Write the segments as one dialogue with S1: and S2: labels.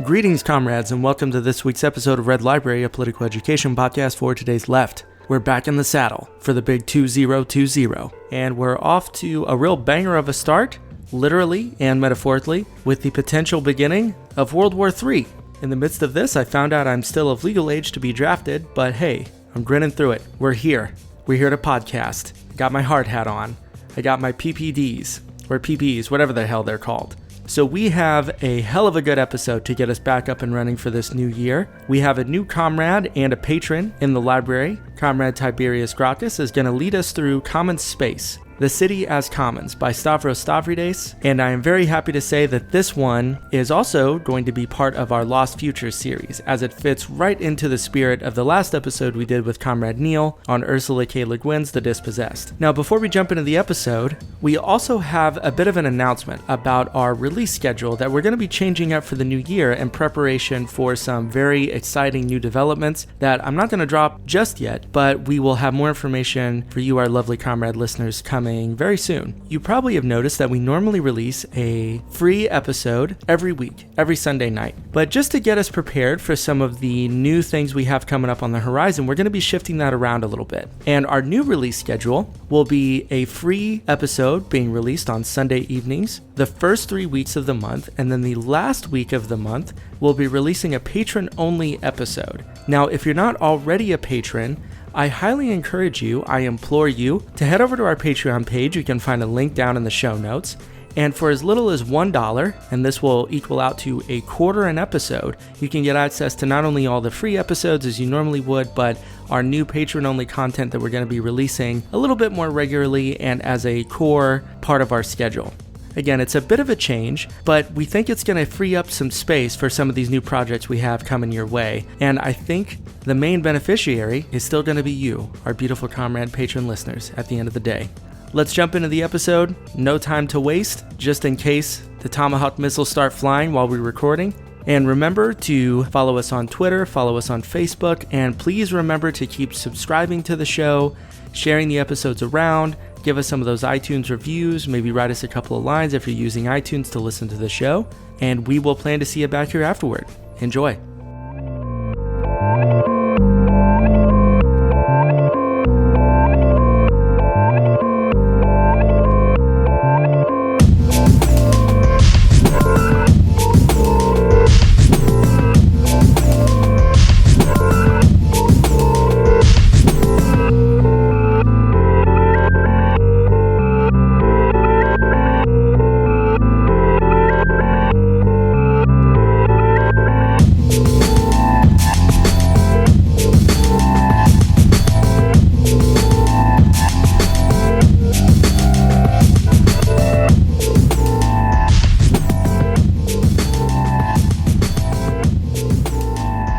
S1: Greetings, comrades, and welcome to this week's episode of Red Library, a political education podcast for today's left. We're back in the saddle for the big 2020, and we're off to a real banger of a start, literally and metaphorically, with the potential beginning of World War III. In the midst of this, I found out I'm still of legal age to be drafted, but hey, I'm grinning through it. We're here. We're here to podcast. Got my hard hat on. I got my PPDs, or PPs, whatever the hell they're called. So we have a hell of a good episode to get us back up and running for this new year. We have a new comrade and a patron in the library. Comrade Tiberius Gracchus is going to lead us through Commons Space, The City as Commons by Stavros Stavrides, and I am very happy to say that this one is also going to be part of our Lost Futures series, as it fits right into the spirit of the last episode we did with Comrade Neil on Ursula K. Le Guin's The Dispossessed. Now, before we jump into the episode, we also have a bit of an announcement about our release schedule that we're going to be changing up for the new year in preparation for some very exciting new developments that I'm not going to drop just yet, but we will have more information for you, our lovely comrade listeners, coming very soon. You probably have noticed that we normally release a free episode every week, every Sunday night. But just to get us prepared for some of the new things we have coming up on the horizon, we're going to be shifting that around a little bit. And our new release schedule will be a free episode being released on Sunday evenings, the first 3 weeks of the month, and then the last week of the month, we'll be releasing a patron-only episode. Now, if you're not already a patron, I highly encourage you, I implore you, to head over to our Patreon page. You can find a link down in the show notes. And for as little as $1, and this will equal out to a quarter an episode, you can get access to not only all the free episodes as you normally would, but our new patron-only content that we're going to be releasing a little bit more regularly and as a core part of our schedule. Again, it's a bit of a change, but we think it's going to free up some space for some of these new projects we have coming your way. And I think the main beneficiary is still going to be you, our beautiful comrade patron listeners, at the end of the day. Let's jump into the episode. No time to waste, just in case the Tomahawk missiles start flying while we're recording. And remember to follow us on Twitter, follow us on Facebook, and please remember to keep subscribing to the show, sharing the episodes around. Give us some of those iTunes reviews, maybe write us a couple of lines if you're using iTunes to listen to the show, and we will plan to see you back here afterward. Enjoy.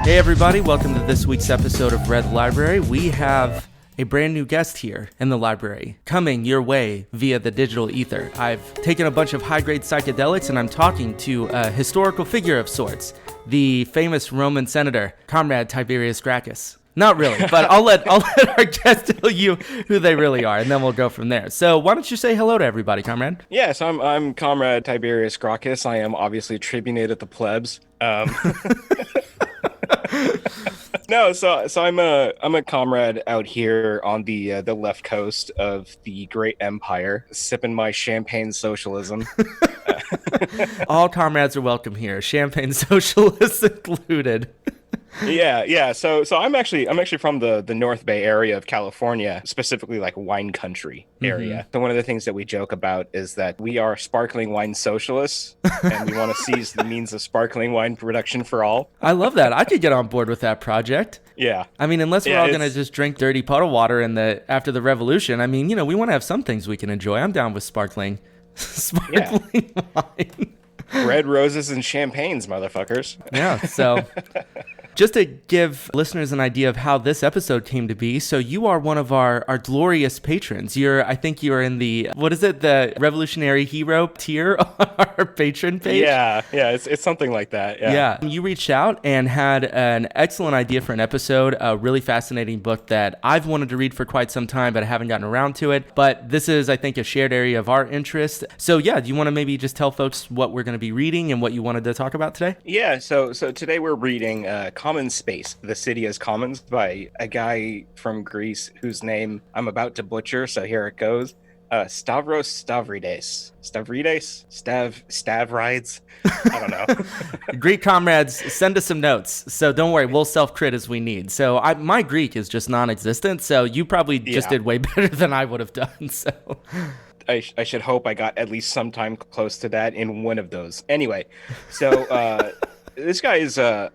S1: Hey everybody, welcome to this week's episode of Red Library. We have a brand new guest here in the library, coming your way via the digital ether. I've taken a bunch of high-grade psychedelics and I'm talking to a historical figure of sorts, the famous Roman senator, Comrade Tiberius Gracchus. Not really, but I'll let our guests tell you who they really are, and then we'll go from there. So why don't you say hello to everybody, Comrade?
S2: Yes, I'm Comrade Tiberius Gracchus. I am obviously tribunated the plebs. No, so I'm a comrade out here on the left coast of the great empire, sipping my champagne socialism.
S1: All comrades are welcome here, champagne socialists included.
S2: Yeah. So I'm actually from the North Bay area of California, specifically like wine country area. Mm-hmm. So one of the things that we joke about is that we are sparkling wine socialists, and we want to seize the means of sparkling wine production for all.
S1: I love that. I could get on board with that project.
S2: Yeah.
S1: I mean, unless we're all going to just drink dirty puddle water after the revolution. I mean, we want to have some things we can enjoy. I'm down with sparkling wine.
S2: Red roses and champagnes, motherfuckers.
S1: Yeah, so... Just to give listeners an idea of how this episode came to be, so you are one of our glorious patrons. I think you're in the, what is it, the Revolutionary Hero tier on our patron page?
S2: Yeah, it's something like that.
S1: Yeah. You reached out and had an excellent idea for an episode, a really fascinating book that I've wanted to read for quite some time, but I haven't gotten around to it. But this is, I think, a shared area of our interest. So yeah, do you want to maybe just tell folks what we're going to be reading and what you wanted to talk about today?
S2: Yeah, so today we're reading Common Space, The City as Commons by a guy from Greece whose name I'm about to butcher, so here it goes. Stavros Stavrides. Stavrides? I don't know.
S1: Greek comrades, send us some notes. So don't worry, we'll self-crit as we need. So my Greek is just non-existent, so you probably just did way better than I would have done. So
S2: I should hope I got at least some time close to that in one of those. Anyway, so this guy is a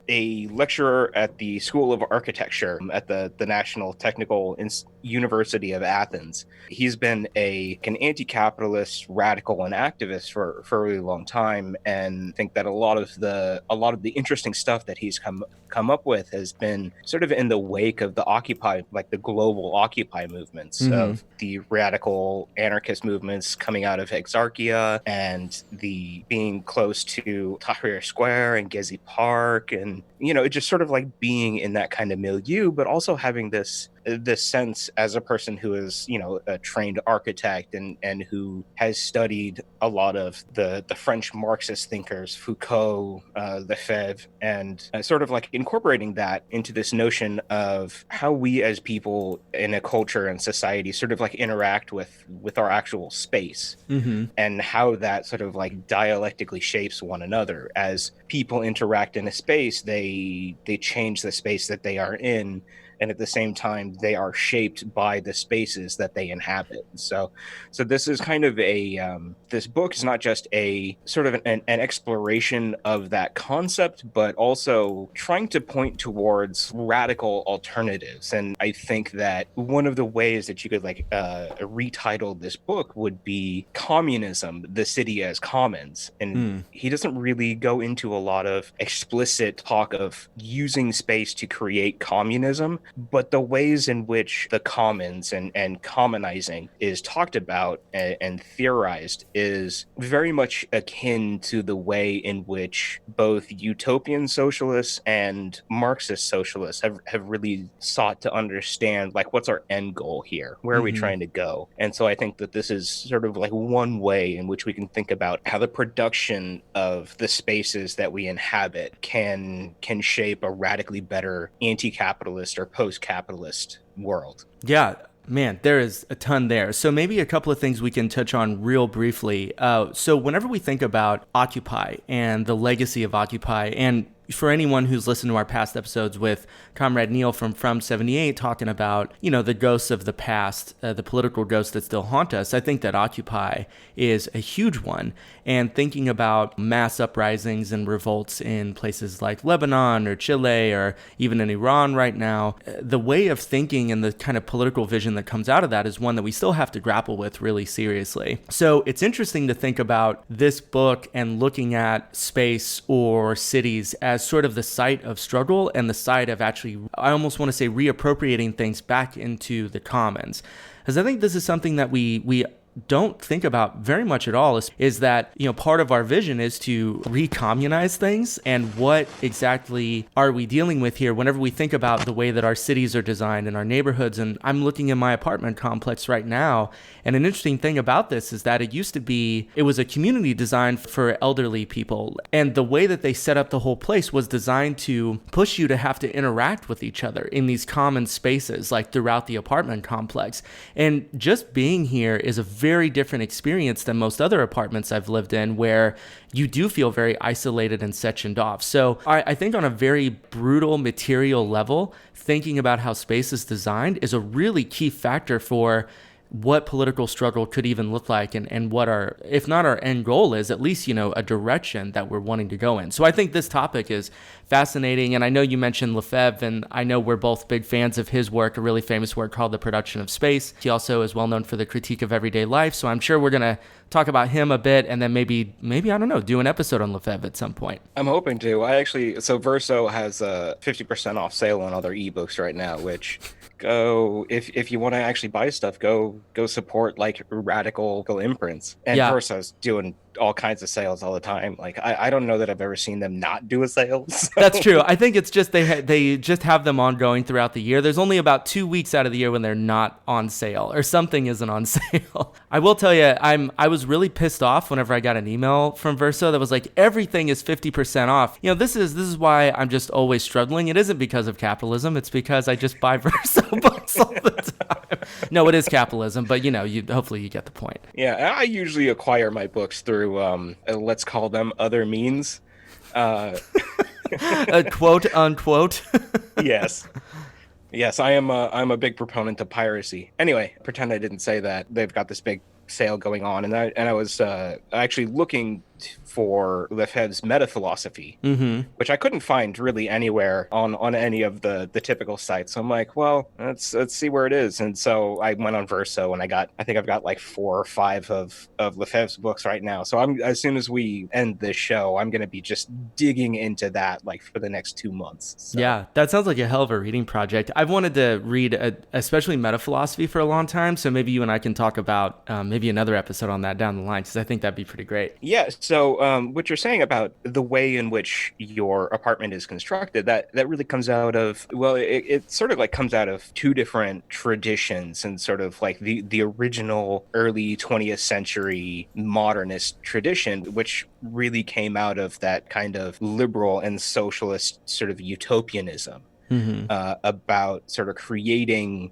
S2: lecturer at the School of Architecture at the National Technical University of Athens. He's been an anti-capitalist, radical, and activist for a really long time, and I think that a lot of the interesting stuff that he's come up with has been sort of in the wake of the Occupy, like the global Occupy movements of the radical anarchist movements coming out of Exarchia, and the being close to Tahrir Square and Gezi Park, and just sort of like being in that kind of milieu, but also having this sense as a person who is a trained architect and who has studied a lot of the French Marxist thinkers, Foucault, Lefebvre, and sort of like incorporating that into this notion of how we as people in a culture and society sort of like interact with our actual space, and how that sort of like dialectically shapes one another. As people interact in a space, they change the space that they are in, and at the same time they are shaped by the spaces that they inhabit. So this is kind of this book is not just a sort of an exploration of that concept, but also trying to point towards radical alternatives. And I think that one of the ways that you could retitle this book would be Communism, The City as Commons. And he doesn't really go into a lot of explicit talk of using space to create communism, but the ways in which the commons and commonizing is talked about and theorized is very much akin to the way in which both utopian socialists and Marxist socialists have really sought to understand, like, what's our end goal here? Where are we trying to go? And so I think that this is sort of like one way in which we can think about how the production of the spaces that we inhabit can shape a radically better anti-capitalist or post-capitalist world.
S1: Yeah, man, there is a ton there. So maybe a couple of things we can touch on real briefly. So whenever we think about Occupy and the legacy of Occupy, and for anyone who's listened to our past episodes with Comrade Neil from 78 talking about, the ghosts of the past, the political ghosts that still haunt us, I think that Occupy is a huge one. And thinking about mass uprisings and revolts in places like Lebanon or Chile or even in Iran right now, the way of thinking and the kind of political vision that comes out of that is one that we still have to grapple with really seriously. So it's interesting to think about this book and looking at space or cities as sort of the site of struggle and the site of actually, I almost want to say, reappropriating things back into the commons. Because I think this is something that we don't think about very much at all, is that, part of our vision is to recommunize things. And what exactly are we dealing with here whenever we think about the way that our cities are designed and our neighborhoods? And I'm looking in my apartment complex right now. And an interesting thing about this is that it was a community designed for elderly people. And the way that they set up the whole place was designed to push you to have to interact with each other in these common spaces, like throughout the apartment complex. And just being here is a very different experience than most other apartments I've lived in, where you do feel very isolated and sectioned off. So I think on a very brutal material level, thinking about how space is designed is a really key factor for what political struggle could even look like, and what our, if not our end goal is, at least, a direction that we're wanting to go in. So I think this topic is fascinating. And I know you mentioned Lefebvre, and I know we're both big fans of his work, a really famous work called The Production of Space. He also is well known for the critique of everyday life. So I'm sure we're going to talk about him a bit, and then maybe, I don't know, do an episode on Lefebvre at some point.
S2: I'm hoping to. So Verso has a 50% off sale on all their ebooks right now, which go, if you want to actually buy stuff, go support like radical imprints. And
S1: Yeah.
S2: Verso's doing all kinds of sales all the time. Like I don't know that I've ever seen them not do a sale. So.
S1: That's true. I think it's just they just have them ongoing throughout the year. There's only about 2 weeks out of the year when they're not on sale or something isn't on sale. I will tell you, I was really pissed off whenever I got an email from Verso that was like, everything is 50% off. This is why I'm just always struggling. It isn't because of capitalism. It's because I just buy Verso books all the time. No, it is capitalism, but hopefully you get the point.
S2: Yeah, I usually acquire my books through let's call them other means.
S1: Quote unquote.
S2: Yes, I'm a big proponent of piracy. Anyway, pretend I didn't say that. They've got this big sale going on, and I was actually looking for Lefebvre's meta philosophy, which I couldn't find really anywhere on any of the typical sites. So I'm like, well, let's see where it is. And so I went on Verso, and I think I've got like 4 or 5 of Lefebvre's books right now. So as soon as we end this show, I'm going to be just digging into that like for the next 2 months. So.
S1: Yeah, that sounds like a hell of a reading project. I've wanted to read especially meta philosophy for a long time. So maybe you and I can talk about maybe another episode on that down the line, because I think that'd be pretty great.
S2: Yeah. So what you're saying about the way in which your apartment is constructed, that really comes out of, well, it sort of like comes out of 2 different traditions, and sort of like the original early 20th century modernist tradition, which really came out of that kind of liberal and socialist sort of utopianism. About sort of creating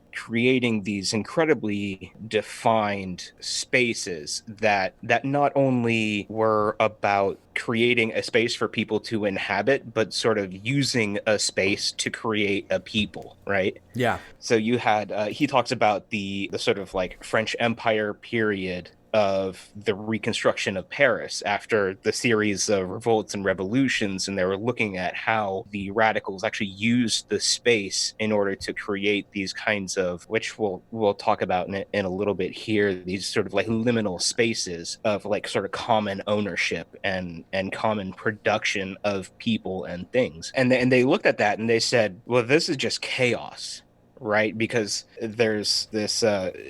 S2: these incredibly defined spaces that not only were about creating a space for people to inhabit, but sort of using a space to create a people, right?
S1: Yeah.
S2: So you had he talks about the sort of like French Empire period of the Reconstruction of Paris after the series of revolts and revolutions, and they were looking at how the radicals actually used the space in order to create these kinds of, which we'll talk about in a little bit here, these sort of like liminal spaces of like sort of common ownership and common production of people and things. And they looked at that and they said, well, this is just chaos. Right? Because there's this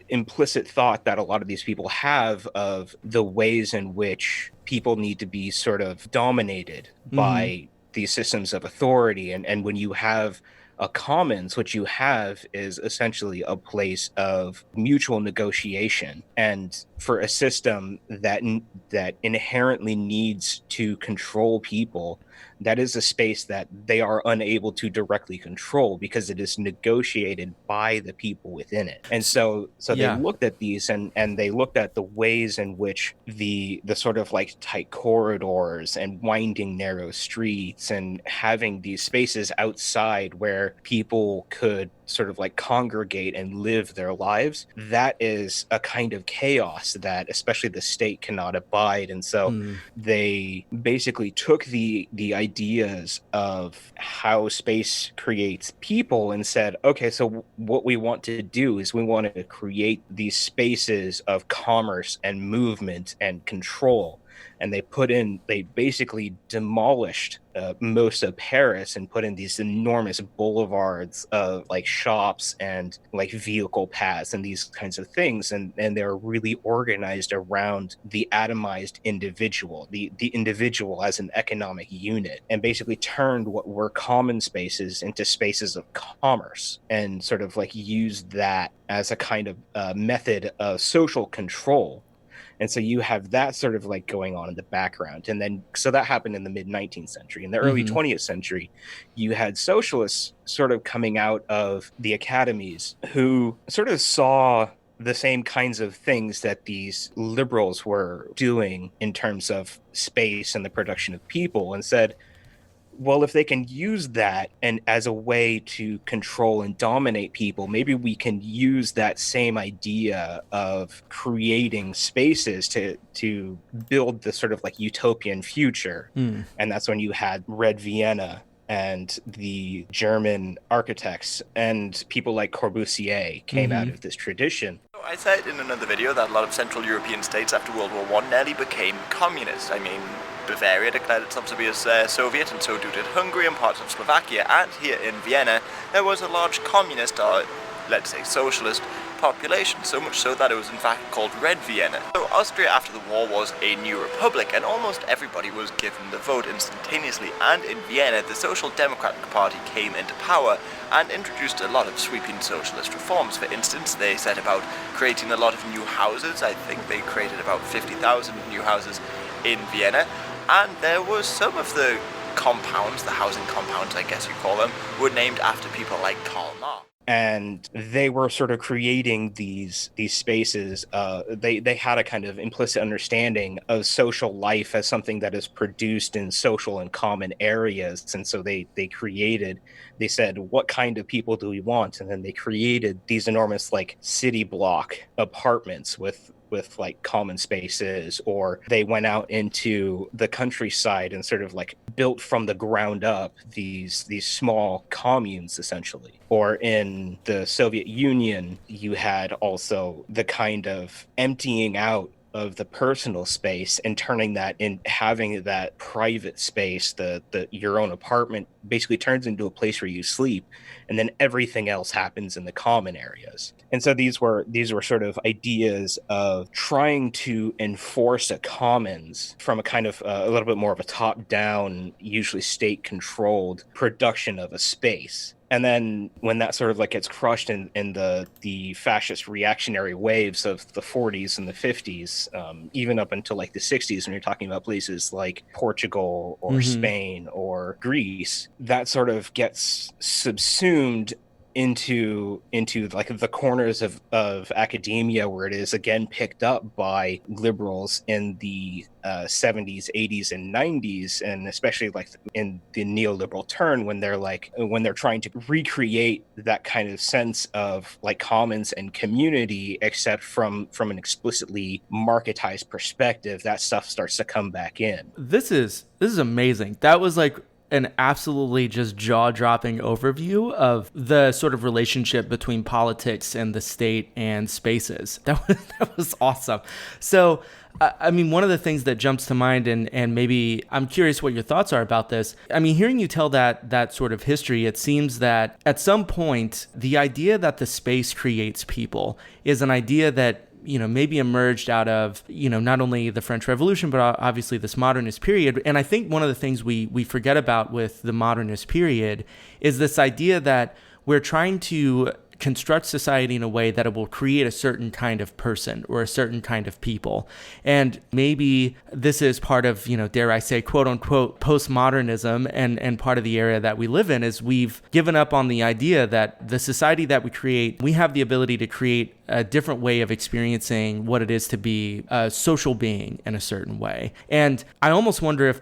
S2: implicit thought that a lot of these people have of the ways in which people need to be sort of dominated by these systems of authority. And when you have a commons, what you have is essentially a place of mutual negotiation. And for a system that inherently needs to control people, that is a space that they are unable to directly control because it is negotiated by the people within it. And so they looked at these and they looked at the ways in which the sort of like tight corridors and winding narrow streets and having these spaces outside where people could sort of like congregate and live their lives, that is a kind of chaos that especially the state cannot abide. And so they basically took the ideas of how space creates people and said, okay, so what we want to do is we want to create these spaces of commerce and movement and control. And they basically demolished most of Paris and put in these enormous boulevards of like shops and like vehicle paths and these kinds of things. And they're really organized around the atomized individual, the individual as an economic unit, and basically turned what were common spaces into spaces of commerce and sort of like used that as a kind of method of social control. And so you have that sort of like going on in the background. And then, so that happened in the mid 19th century. In the early 20th century, you had socialists sort of coming out of the academies who sort of saw the same kinds of things that these liberals were doing in terms of space and the production of people, and said, well, if they can use that and as a way to control and dominate people, maybe we can use that same idea of creating spaces to build this sort of like utopian future. And that's when you had Red Vienna and the German architects and people like Corbusier came out of this tradition.
S3: I said in another video that a lot of Central European states after World War I nearly became communist. I mean, Bavaria declared itself to be a Soviet, and so did Hungary and parts of Slovakia. And here in Vienna, there was a large communist, or let's say socialist, population, so much so that it was in fact called Red Vienna. So Austria after the war was a new republic, and almost everybody was given the vote instantaneously, and in Vienna the Social Democratic Party came into power and introduced a lot of sweeping socialist reforms. For instance, they set about creating a lot of new houses. I think they created about 50,000 new houses in Vienna, and there was some of the compounds, the housing compounds I guess you call them, were named after people like Karl Marx.
S2: And they were sort of creating these spaces. They had a kind of implicit understanding of social life as something that is produced in social and common areas. And so they said, what kind of people do we want? And then they created these enormous like city block apartments with like common spaces, or they went out into the countryside and sort of like built from the ground up these small communes essentially. Or in the Soviet Union, you had also the kind of emptying out of the personal space and turning that in, having that private space, the your own apartment basically turns into a place where you sleep, and then everything else happens in the common areas. And so these were sort of ideas of trying to enforce a commons from a kind of a little bit more of a top-down, usually state-controlled production of a space. And then when that sort of like gets crushed in the fascist reactionary waves of the 40s and the 50s, even up until like the 60s, when you're talking about places like Portugal or Spain or Greece, that sort of gets subsumed into like the corners of academia, where it is again picked up by liberals in the 70s, 80s, and 90s, and especially like in the neoliberal turn, when they're trying to recreate that kind of sense of like commons and community, except from an explicitly marketized perspective. That stuff starts to come back in.
S1: This is amazing. That was like an absolutely just jaw-dropping overview of the sort of relationship between politics and the state and spaces. That was awesome. So, I mean, one of the things that jumps to mind, and maybe I'm curious what your thoughts are about this. I mean, hearing you tell that sort of history, it seems that at some point, the idea that the space creates people is an idea that maybe emerged out of, not only the French Revolution, but obviously this modernist period. And I think one of the things we forget about with the modernist period is this idea that we're trying to construct society in a way that it will create a certain kind of person or a certain kind of people. And maybe this is part of, dare I say, quote unquote, postmodernism, and part of the era that we live in is we've given up on the idea that the society that we create, we have the ability to create a different way of experiencing what it is to be a social being in a certain way. And I almost wonder if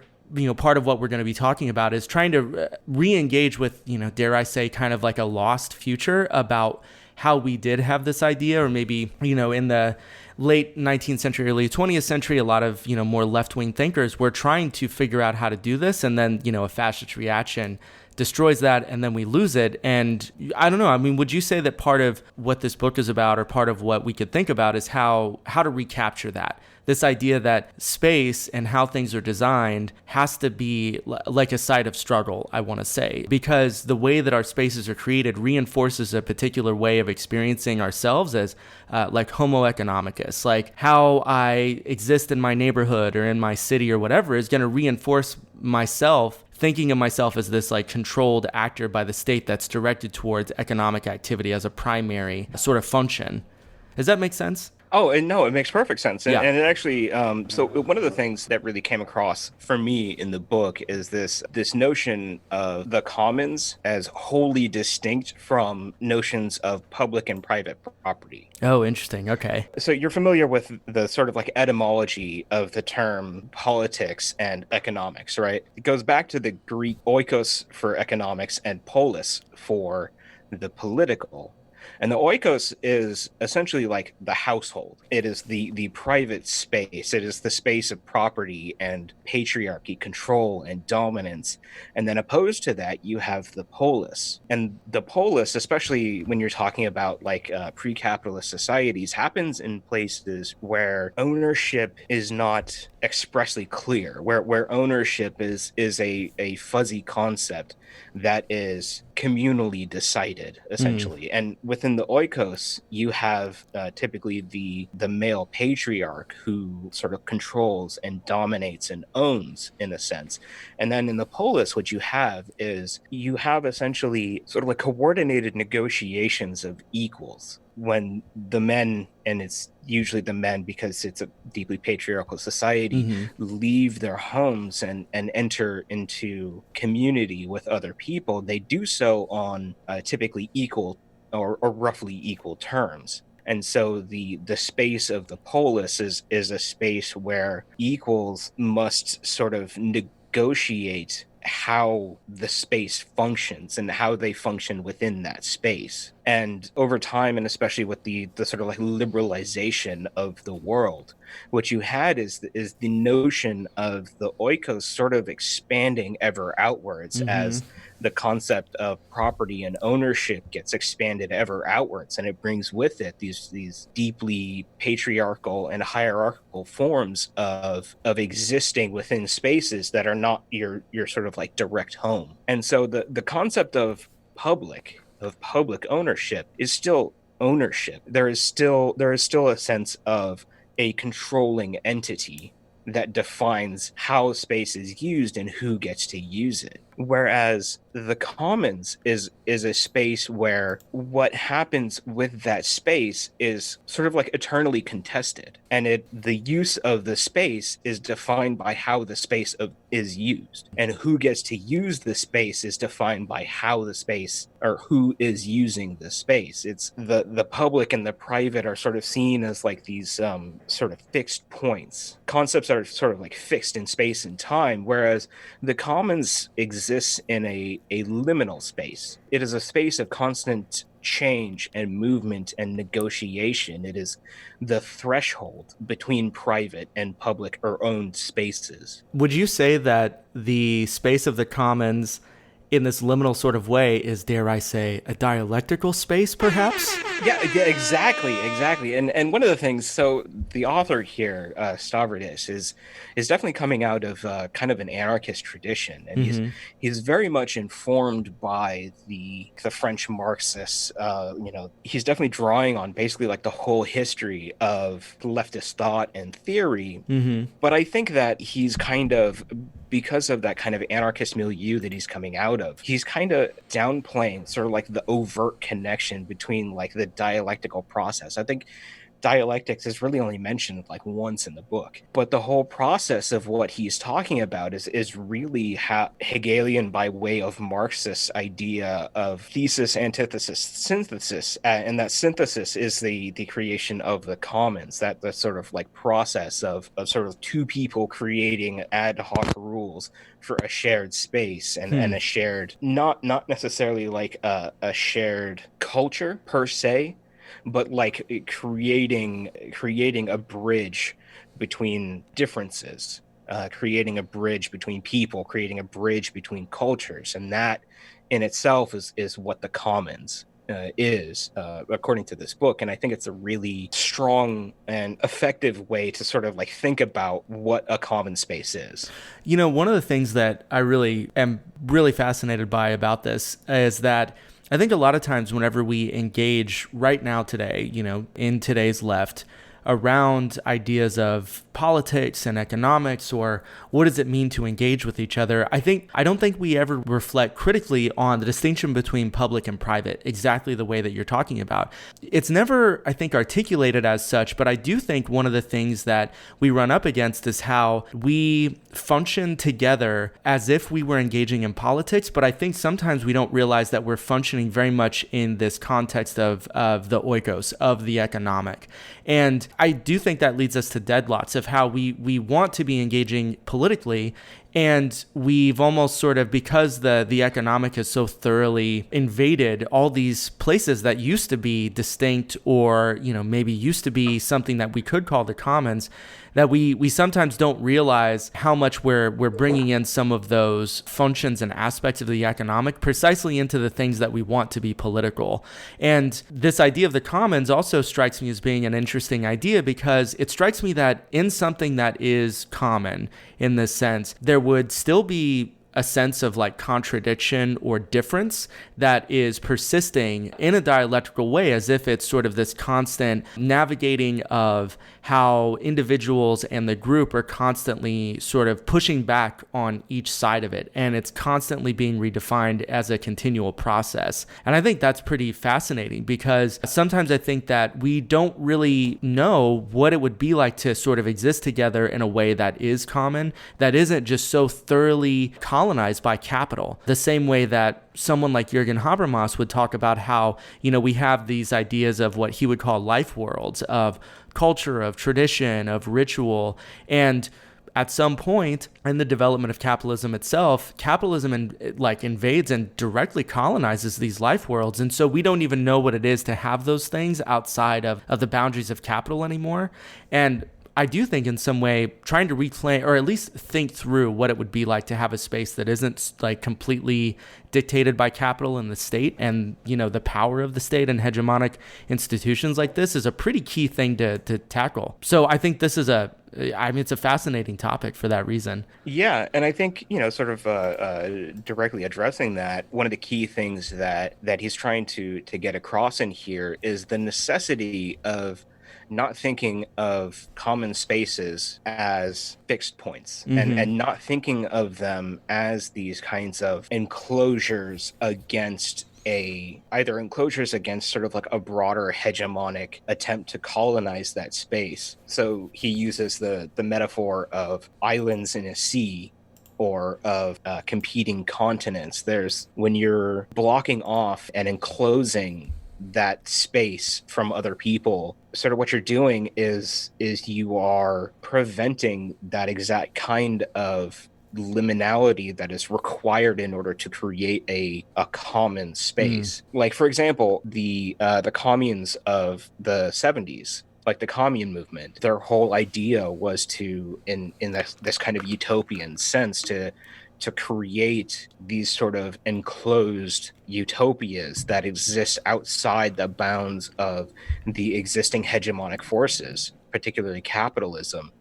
S1: part of what we're going to be talking about is trying to re-engage with, dare I say, kind of like a lost future about how we did have this idea, or maybe, in the late 19th century, early 20th century, a lot of, more left-wing thinkers were trying to figure out how to do this. And then, a fascist reaction destroys that, and then we lose it. And I don't know, I mean, would you say that part of what this book is about, or part of what we could think about, is how to recapture that? This idea that space and how things are designed has to be like a site of struggle, I want to say, because the way that our spaces are created reinforces a particular way of experiencing ourselves as like Homo economicus. Like how I exist in my neighborhood or in my city or whatever is going to reinforce myself, thinking of myself as this like controlled actor by the state that's directed towards economic activity as a primary sort of function. Does that make sense?
S2: Oh, and no, it makes perfect sense. And,
S1: Yeah.
S2: and it actually, so one of the things that really came across for me in the book is this notion of the commons as wholly distinct from notions of public and private property.
S1: Oh, interesting. Okay.
S2: So you're familiar with the sort of like etymology of the term politics and economics, right? It goes back to the Greek oikos for economics and polis for the political. And the oikos is essentially like the household. It is the private space. It is the space of property and patriarchy, control and dominance. And then opposed to that, you have the polis. And the polis, especially when you're talking about like pre-capitalist societies, happens in places where ownership is not expressly clear, where ownership is a fuzzy concept that is communally decided, essentially. And within the oikos, you have typically the male patriarch who sort of controls and dominates and owns, in a sense. And then in the polis, what you have is you have essentially sort of like coordinated negotiations of equals when the men, and it's usually the men because it's a deeply patriarchal society, leave their homes and enter into community with other people. They do so on typically equal or roughly equal terms. And so the space of the polis is a space where equals must sort of negotiate how the space functions and how they function within that space. And over time, and especially with the sort of like liberalization of the world, what you had is the notion of the oikos sort of expanding ever outwards as the concept of property and ownership gets expanded ever outwards, and it brings with it these deeply patriarchal and hierarchical forms of existing within spaces that are not your sort of like direct home. And so the concept of public ownership is still ownership. There is still a sense of a controlling entity that defines how space is used and who gets to use it. Whereas the commons is a space where what happens with that space is sort of like eternally contested, and the use of the space is defined by how the space is used, and who gets to use the space is defined by how the space or who is using the space. It's the public and the private are sort of seen as like these sort of fixed points. Concepts are sort of like fixed in space and time, whereas the commons exists in a liminal space. It is a space of constant change and movement and negotiation. It is the threshold between private and public or owned spaces.
S1: Would you say that the space of the commons in this liminal sort of way is, dare I say, a dialectical space, perhaps?
S2: Yeah, exactly. And one of the things, so the author here, Stavridis, is definitely coming out of kind of an anarchist tradition, and he's very much informed by the French Marxists. He's definitely drawing on basically like the whole history of leftist thought and theory. But I think that he's kind of, because of that kind of anarchist milieu that he's coming out of, he's kind of downplaying sort of like the overt connection between like the dialectical process. I think dialectics is really only mentioned like once in the book, but the whole process of what he's talking about is really Hegelian by way of Marxist idea of thesis, antithesis, synthesis, and that synthesis is the creation of the commons, that the sort of like process of sort of two people creating ad hoc rules for a shared space and a shared, not necessarily like a shared culture per se, but like creating a bridge between differences, creating a bridge between people, creating a bridge between cultures. And that in itself is what the commons is, according to this book. And I think it's a really strong and effective way to sort of like think about what a common space is.
S1: You know, one of the things that I really am really fascinated by about this is that I think a lot of times whenever we engage right now today, in today's left, around ideas of politics and economics, or what does it mean to engage with each other, I don't think we ever reflect critically on the distinction between public and private exactly the way that you're talking about. It's never, I think, articulated as such, but I do think one of the things that we run up against is how we function together as if we were engaging in politics, but I think sometimes we don't realize that we're functioning very much in this context of the oikos, of the economic. And I do think that leads us to deadlocks of how we want to be engaging politically, and we've almost sort of, because the economic has so thoroughly invaded all these places that used to be distinct, or, you know, maybe used to be something that we could call the commons, that we sometimes don't realize how much we're bringing in some of those functions and aspects of the economic precisely into the things that we want to be political. And this idea of the commons also strikes me as being an interesting idea, because it strikes me that in something that is common in this sense, there would still be a sense of like contradiction or difference that is persisting in a dialectical way, as if it's sort of this constant navigating of how individuals and the group are constantly sort of pushing back on each side of it. And it's constantly being redefined as a continual process. And I think that's pretty fascinating, because sometimes I think that we don't really know what it would be like to sort of exist together in a way that is common, that isn't just so thoroughly colonized by capital. The same way that someone like Jürgen Habermas would talk about how, you know, we have these ideas of what he would call life worlds, of culture, of tradition, of ritual. And at some point in the development of capitalism itself, capitalism invades and directly colonizes these life worlds. And so we don't even know what it is to have those things outside of the boundaries of capital anymore. And I do think in some way trying to reclaim, or at least think through what it would be like to have a space that isn't like completely dictated by capital and the state and, you know, the power of the state and hegemonic institutions like this, is a pretty key thing to tackle. So I think this is it's a fascinating topic for that reason.
S2: Yeah, and I think, you know, sort of directly addressing that, one of the key things that he's trying to get across in here is the necessity of not thinking of common spaces as fixed points, and not thinking of them as these kinds of enclosures against either enclosures against sort of like a broader hegemonic attempt to colonize that space. So he uses the metaphor of islands in a sea, or of competing continents. When you're blocking off and enclosing that space from other people, sort of what you're doing is you are preventing that exact kind of liminality that is required in order to create a common space. Like, for example, the communes of the 70s, like the commune movement, their whole idea was to, in this kind of utopian sense, to create these sort of enclosed utopias that exist outside the bounds of the existing hegemonic forces, particularly capitalism.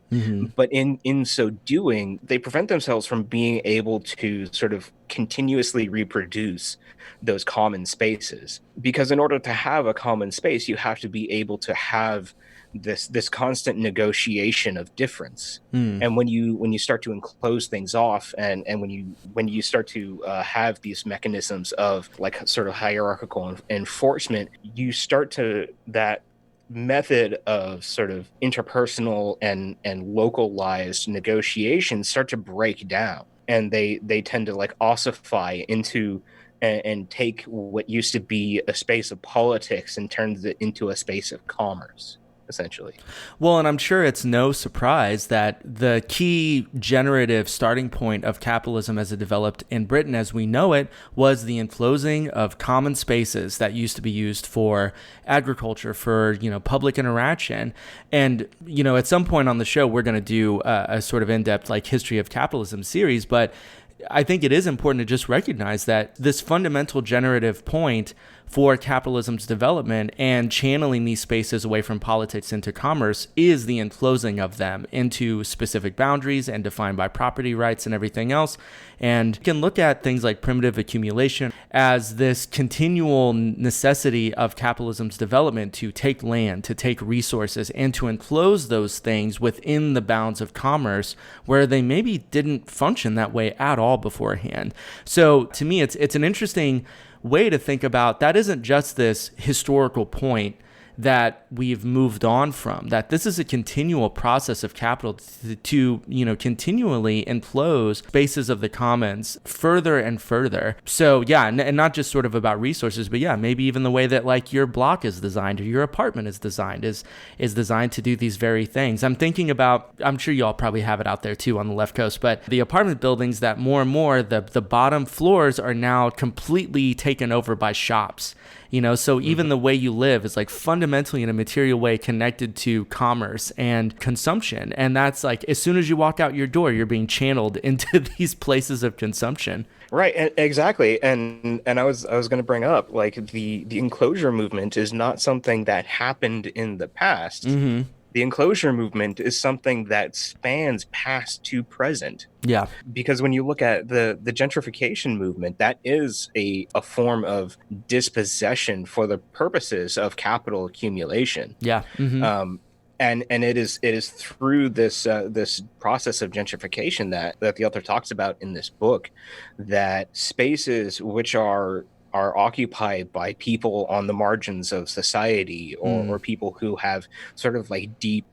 S2: But in so doing, they prevent themselves from being able to sort of continuously reproduce those common spaces. Because in order to have a common space, you have to be able to have this constant negotiation of difference. And when you start to enclose things off, and when you start to have these mechanisms of like sort of hierarchical enforcement, you start to, that method of sort of interpersonal and localized negotiations start to break down, and they tend to like ossify into and take what used to be a space of politics and turns it into a space of commerce, essentially.
S1: Well, and I'm sure it's no surprise that the key generative starting point of capitalism as it developed in Britain as we know it was the enclosing of common spaces that used to be used for agriculture, for, you know, public interaction. And, you know, at some point on the show, we're going to do a sort of in-depth like history of capitalism series, but I think it is important to just recognize that this fundamental generative point for capitalism's development and channeling these spaces away from politics into commerce is the enclosing of them into specific boundaries and defined by property rights and everything else. And you can look at things like primitive accumulation as this continual necessity of capitalism's development to take land, to take resources, and to enclose those things within the bounds of commerce where they maybe didn't function that way at all beforehand. So to me, it's an interesting way to think about that. Isn't just this historical point that we've moved on from, that this is a continual process of capital to continually enclose spaces of the commons further and further. So yeah, and not just sort of about resources, but yeah, maybe even the way that like your block is designed or your apartment is designed is designed to do these very things. I'm thinking about, I'm sure y'all probably have it out there too on the left coast, but the apartment buildings that more and more the bottom floors are now completely taken over by shops. So even the way you live is like fundamentally in a material way connected to commerce and consumption. And that's like, as soon as you walk out your door, you're being channeled into these places of consumption.
S2: Right, exactly. And I was going to bring up like the enclosure movement is not something that happened in the past. Mm-hmm. The enclosure movement is something that spans past to present.
S1: Yeah.
S2: Because when you look at the gentrification movement, that is a form of dispossession for the purposes of capital accumulation.
S1: Yeah. Mm-hmm.
S2: And it is through this process of gentrification that the author talks about in this book, that spaces which are occupied by people on the margins of society or people who have sort of like deep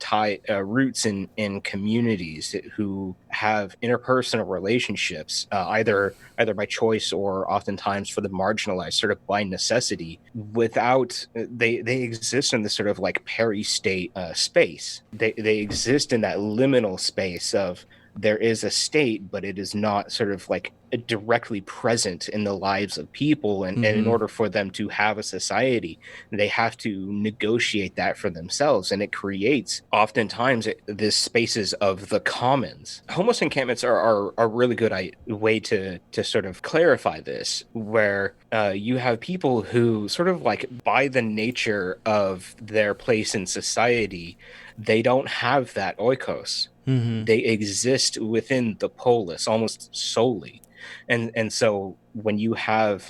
S2: roots in communities, who have interpersonal relationships, either by choice or oftentimes for the marginalized, sort of by necessity. They exist in this sort of like peri-state space. They exist in that liminal space of there is a state, but it is not sort of like directly present in the lives of people. And in order for them to have a society, they have to negotiate that for themselves. And it creates oftentimes this spaces of the commons. Homeless encampments are a really good way to sort of clarify this, where you have people who sort of like by the nature of their place in society, they don't have that oikos. Mm-hmm. They exist within the polis almost solely. And so when you have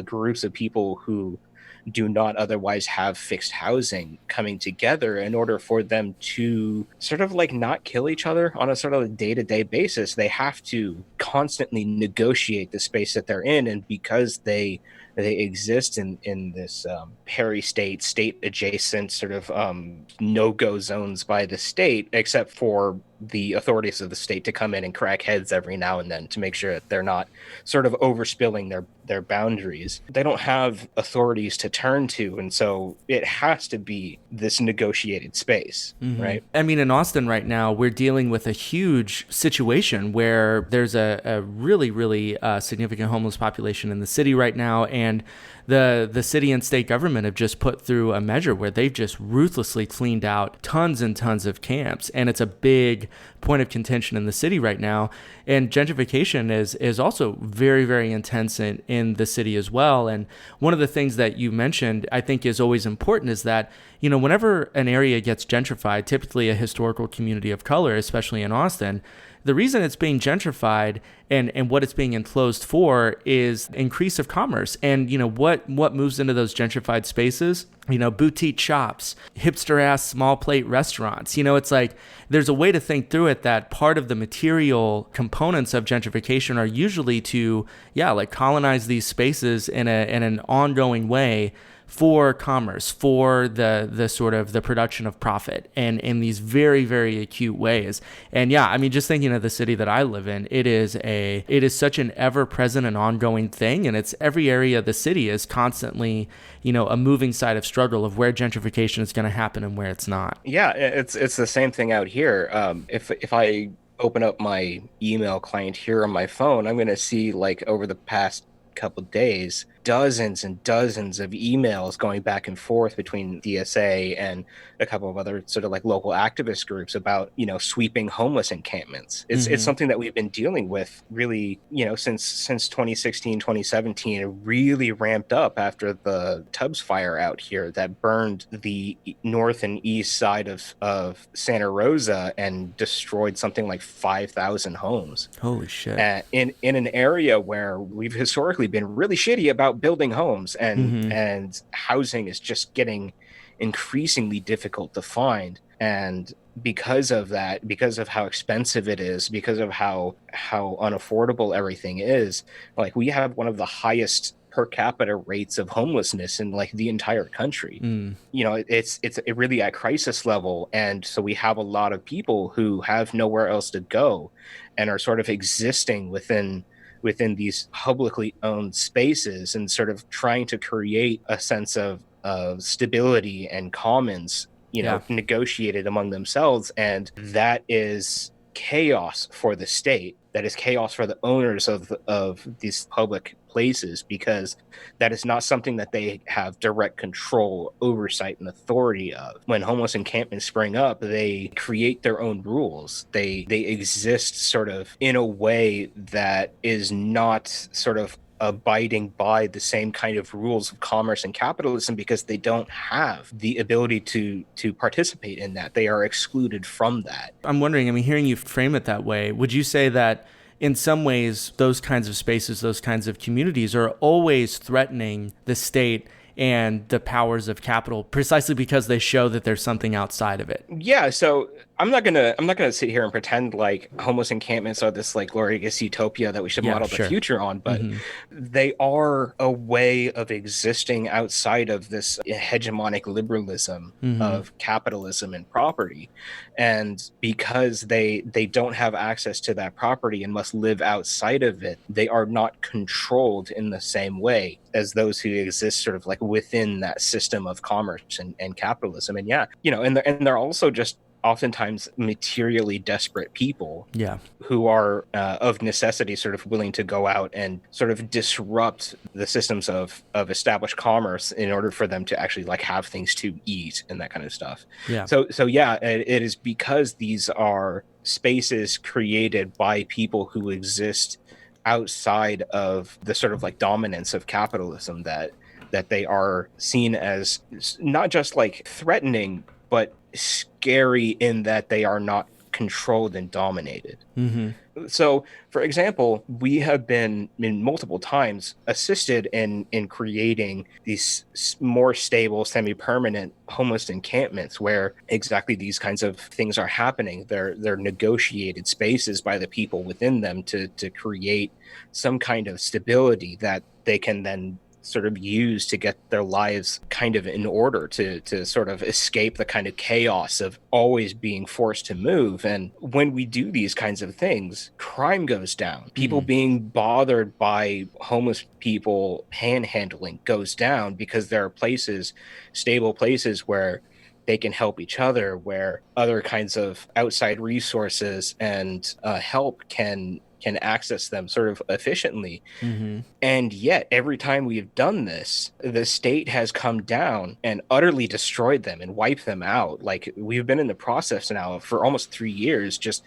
S2: groups of people who do not otherwise have fixed housing coming together in order for them to sort of like not kill each other on a sort of day-to-day basis, they have to constantly negotiate the space that they're in. And because they exist in this state adjacent sort of no-go zones by the state, except for the authorities of the state to come in and crack heads every now and then to make sure that they're not sort of overspilling their boundaries. They don't have authorities to turn to, and so it has to be this negotiated space, right?
S1: I mean, in Austin right now, we're dealing with a huge situation where there's a really, really significant homeless population in the city right now, and the city and state government have just put through a measure where they've just ruthlessly cleaned out tons and tons of camps, and it's a big point of contention in the city right now. And gentrification is also very, very intense in the city as well. And one of the things that you mentioned, I think, is always important is that, whenever an area gets gentrified, typically a historical community of color, especially in Austin, the reason it's being gentrified and what it's being enclosed for is increase of commerce. And, what moves into those gentrified spaces? Boutique shops, hipster-ass small plate restaurants. It's like there's a way to think through it that part of the material components of gentrification are usually to, colonize these spaces in an ongoing way for commerce, for the sort of the production of profit, and in these very, very acute ways. And just thinking of the city that I live in, it is such an ever-present and ongoing thing, and it's every area of the city is constantly, a moving side of struggle of where gentrification is going to happen and where it's not.
S2: Yeah, it's the same thing out here. If I open up my email client here on my phone, I'm going to see, like, over the past couple of days, dozens and dozens of emails going back and forth between DSA and a couple of other sort of like local activist groups about, sweeping homeless encampments. It's something that we've been dealing with really, since 2016, 2017. It really ramped up after the Tubbs fire out here that burned the north and east side of Santa Rosa and destroyed something like 5,000 homes.
S1: Holy shit.
S2: In an area where we've historically been really shitty about building homes, and housing is just getting increasingly difficult to find. And because of that, because of how expensive it is, because of how unaffordable everything is, like we have one of the highest per capita rates of homelessness in like the entire country. It's really at crisis level. And so we have a lot of people who have nowhere else to go and are sort of existing within these publicly owned spaces and sort of trying to create a sense of stability and commons, negotiated among themselves. And that is chaos for the state. That is chaos for the owners of these public places, because that is not something that they have direct control, oversight, and authority of. When homeless encampments spring up, they create their own rules. They exist sort of in a way that is not sort of abiding by the same kind of rules of commerce and capitalism, because they don't have the ability to participate in that. They are excluded from that.
S1: I'm wondering, hearing you frame it that way, would you say that in some ways those kinds of spaces, those kinds of communities are always threatening the state and the powers of capital precisely because they show that there's something outside of it?
S2: Yeah, so I'm not gonna sit here and pretend like homeless encampments are this like glorious utopia that we should model the future on, but they are a way of existing outside of this hegemonic liberalism of capitalism and property. And because they don't have access to that property and must live outside of it, they are not controlled in the same way as those who exist sort of like within that system of commerce and capitalism. And and they're also just oftentimes materially desperate people who are of necessity sort of willing to go out and sort of disrupt the systems of established commerce in order for them to actually like have things to eat and that kind of stuff. It is because these are spaces created by people who exist outside of the sort of like dominance of capitalism that they are seen as not just like threatening, but scary in that they are not controlled and dominated. So, for example, we have been multiple times assisted in creating these more stable, semi-permanent homeless encampments where exactly these kinds of things are happening. They're negotiated spaces by the people within them to create some kind of stability that they can then sort of use to get their lives kind of in order, to sort of escape the kind of chaos of always being forced to move. And when we do these kinds of things, crime goes down. People being bothered by homeless people panhandling goes down, because there are places, stable places where they can help each other, where other kinds of outside resources and help can access them sort of efficiently. And yet every time we've done this, the state has come down and utterly destroyed them and wiped them out. Like, we've been in the process now for almost 3 years, just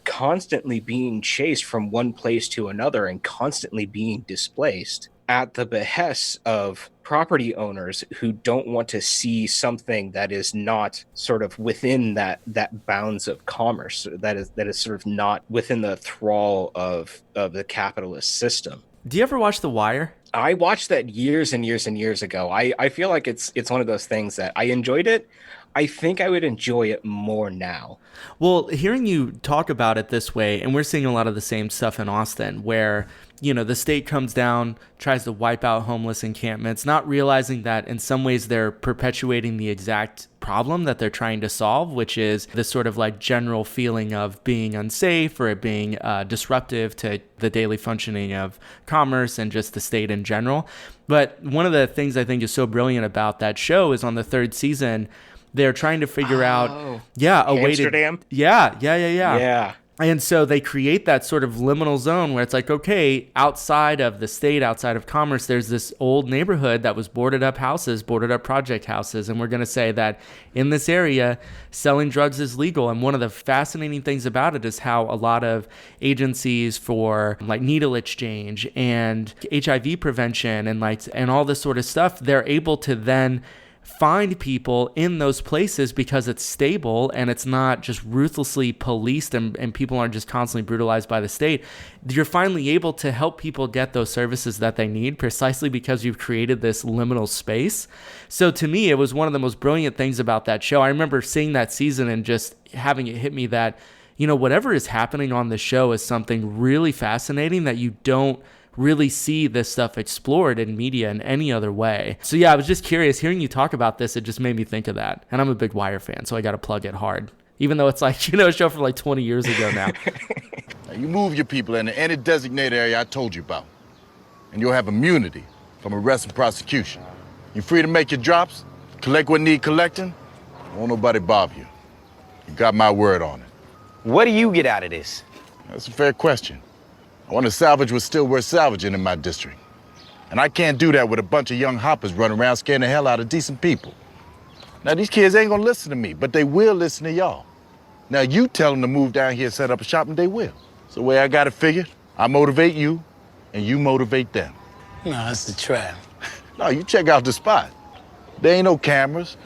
S2: constantly being chased from one place to another and constantly being displaced at the behest of property owners who don't want to see something that is not sort of within that bounds of commerce, that is sort of not within the thrall of the capitalist system.
S1: Do you ever watch The Wire?
S2: I watched that years and years and years ago. I feel like it's one of those things that I enjoyed it. I think I would enjoy it more now.
S1: Well, hearing you talk about it this way, and we're seeing a lot of the same stuff in Austin, where the state comes down, tries to wipe out homeless encampments, not realizing that in some ways they're perpetuating the exact problem that they're trying to solve, which is this sort of like general feeling of being unsafe or it being disruptive to the daily functioning of commerce and just the state in general. But one of the things I think is so brilliant about that show is on the 3rd season, they're trying to figure out, a way to...
S2: Amsterdam?
S1: Yeah. And so they create that sort of liminal zone where it's like, okay, outside of the state, outside of commerce, there's this old neighborhood that was boarded up houses, boarded up project houses. And we're going to say that in this area, selling drugs is legal. And one of the fascinating things about it is how a lot of agencies for like needle exchange and HIV prevention and all this sort of stuff, they're able to then find people in those places because it's stable and it's not just ruthlessly policed and people aren't just constantly brutalized by the state. You're finally able to help people get those services that they need precisely because you've created this liminal space. So to me, it was one of the most brilliant things about that show. I remember seeing that season and just having it hit me that, whatever is happening on the show is something really fascinating that you don't really see this stuff explored in media in any other way. So yeah, I was just curious. Hearing you talk about this, it just made me think of that. And I'm a big Wire fan, so I got to plug it hard. Even though it's like, a show from like 20 years ago now.
S4: Now you move your people into any designated area I told you about, and you'll have immunity from arrest and prosecution. You're free to make your drops, collect what need collecting. Won't nobody bother you. You got my word on it.
S5: What do you get out of this?
S4: That's a fair question. I want to salvage what's still worth salvaging in my district. And I can't do that with a bunch of young hoppers running around scaring the hell out of decent people. Now, these kids ain't gonna listen to me, but they will listen to y'all. Now, you tell them to move down here and set up a shop, and they will. So the way I got it figured, I motivate you, and you motivate them.
S5: No, it's the trap.
S4: No, you check out the spot. There ain't no cameras,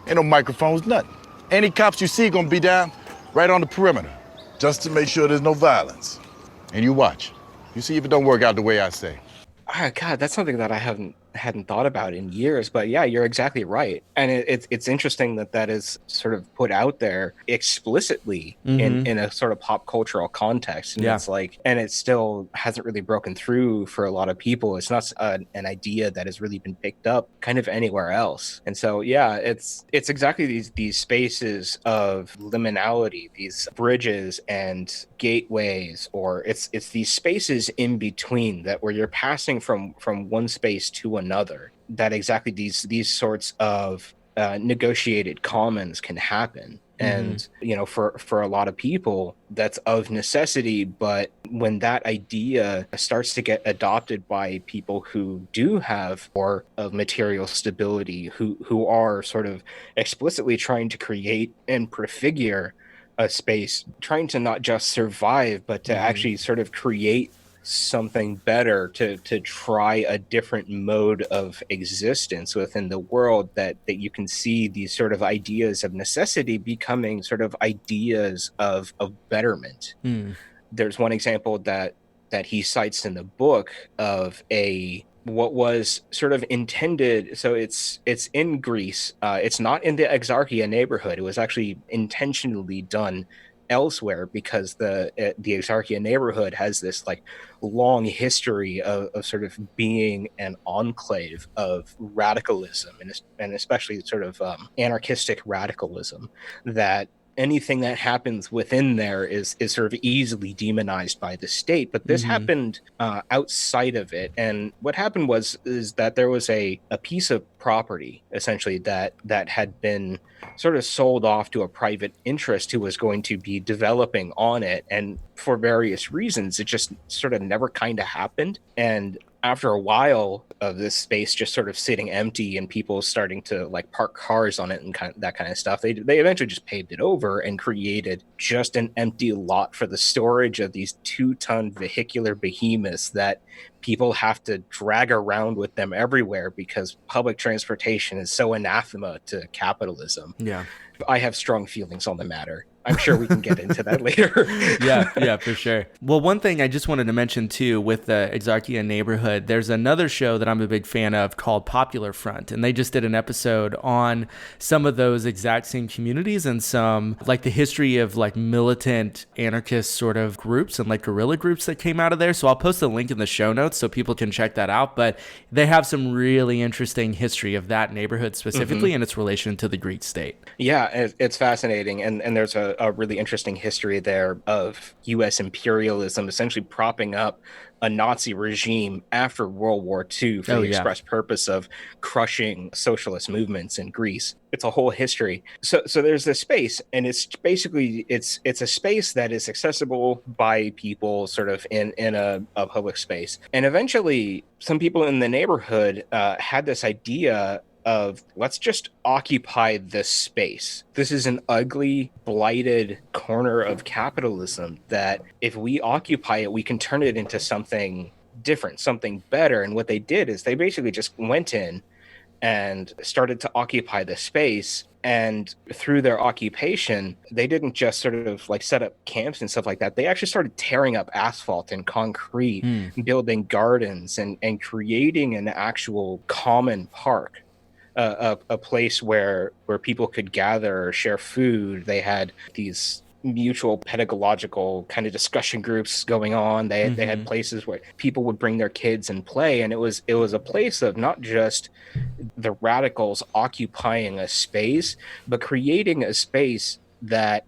S4: ain't no microphones, nothing. Any cops you see gonna be down right on the perimeter, just to make sure there's no violence. And you watch. You see if it don't work out the way I say.
S2: Oh, God, that's something that I hadn't thought about in years. But yeah, you're exactly right. And it's interesting that is sort of put out there explicitly in a sort of pop cultural context. And it's like, and it still hasn't really broken through for a lot of people. It's not an idea that has really been picked up kind of anywhere else. And so, yeah, it's exactly these spaces of liminality, these bridges and gateways, or it's these spaces in between that where you're passing from one space to another, that exactly these sorts of negotiated commons can happen. And for a lot of people that's of necessity, but when that idea starts to get adopted by people who do have more of material stability, who are sort of explicitly trying to create and prefigure a space, trying to not just survive but to actually sort of create something better, to try a different mode of existence within the world, that you can see these sort of ideas of necessity becoming sort of ideas of betterment. There's one example that he cites in the book of what was sort of intended. So it's in Greece. It's not in the Exarchia neighborhood. It was actually intentionally done elsewhere because the Exarchia neighborhood has this like long history of sort of being an enclave of radicalism and especially sort of anarchistic radicalism, that anything that happens within there is sort of easily demonized by the state. But this happened outside of it. And what happened is that there was a piece of property essentially that had been sort of sold off to a private interest who was going to be developing on it. And for various reasons, it just sort of never kind of happened. And after a while of this space just sort of sitting empty and people starting to like park cars on it and that kind of stuff, they eventually just paved it over and created just an empty lot for the storage of these 2-ton vehicular behemoths that people have to drag around with them everywhere because public transportation is so anathema to capitalism.
S1: Yeah.
S2: I have strong feelings on the matter. I'm sure we can get into that later.
S1: Yeah, for sure. Well, one thing I just wanted to mention too with the Exarchia neighborhood, there's another show that I'm a big fan of called Popular Front, and they just did an episode on some of those exact same communities and some like the history of like militant anarchist sort of groups and like guerrilla groups that came out of there. So I'll post a link in the show notes so people can check that out. But they have some really interesting history of that neighborhood specifically and its relation to the Greek state.
S2: Yeah, it's fascinating. And there's a really interesting history there of U.S. imperialism essentially propping up a Nazi regime after World War II for the express purpose of crushing socialist movements in Greece. It's a whole history. So there's this space, and it's basically it's a space that is accessible by people sort of in a public space. And eventually some people in the neighborhood had this idea of, let's just occupy this space. This is an ugly, blighted corner of capitalism that if we occupy it, we can turn it into something different, something better. And what they did is they basically just went in and started to occupy the space. And through their occupation, they didn't just sort of like set up camps and stuff like that. They actually started tearing up asphalt and concrete, building gardens and creating an actual common park. A place where people could gather or share food. They had these mutual pedagogical kind of discussion groups going on. They had places where people would bring their kids and play, and it was a place of not just the radicals occupying a space, but creating a space that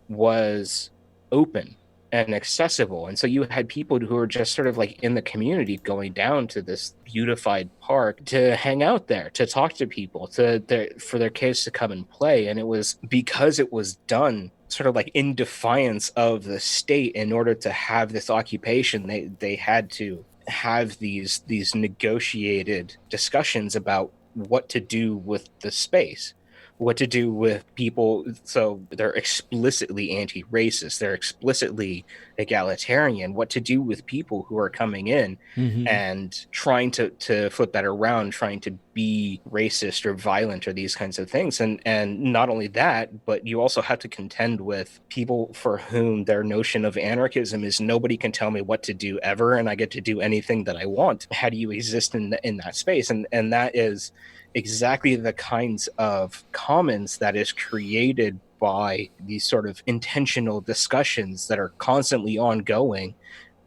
S2: was open and accessible. And so you had people who were just sort of like in the community going down to this beautified park to hang out there, to talk to people, for their kids to come and play. And it was because it was done sort of like in defiance of the state. In order to have this occupation, they had to have these negotiated discussions about what to do with the space, what to do with people. So they're explicitly anti-racist, they're explicitly egalitarian, what to do with people who are coming in and trying to flip that around, trying to be racist or violent or these kinds of things. And not only that, but you also have to contend with people for whom their notion of anarchism is nobody can tell me what to do ever, and I get to do anything that I want. How do you exist in that space? And that is exactly the kinds of commons that is created by these sort of intentional discussions that are constantly ongoing,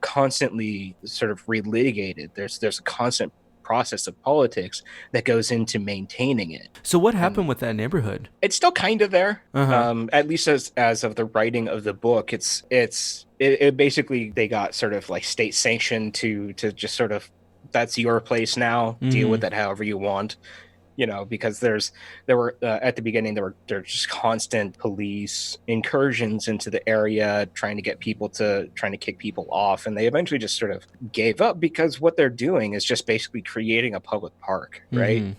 S2: constantly sort of relitigated. There's a constant process of politics that goes into maintaining it.
S1: So what happened with that neighborhood?
S2: It's still kind of there, at least as of the writing of the book. It basically, they got sort of like state sanctioned to just sort of, that's your place now, deal with it however you want. You know, because there were at the beginning there were just constant police incursions into the area, trying to kick people off, and they eventually just sort of gave up because what they're doing is just basically creating a public park, right?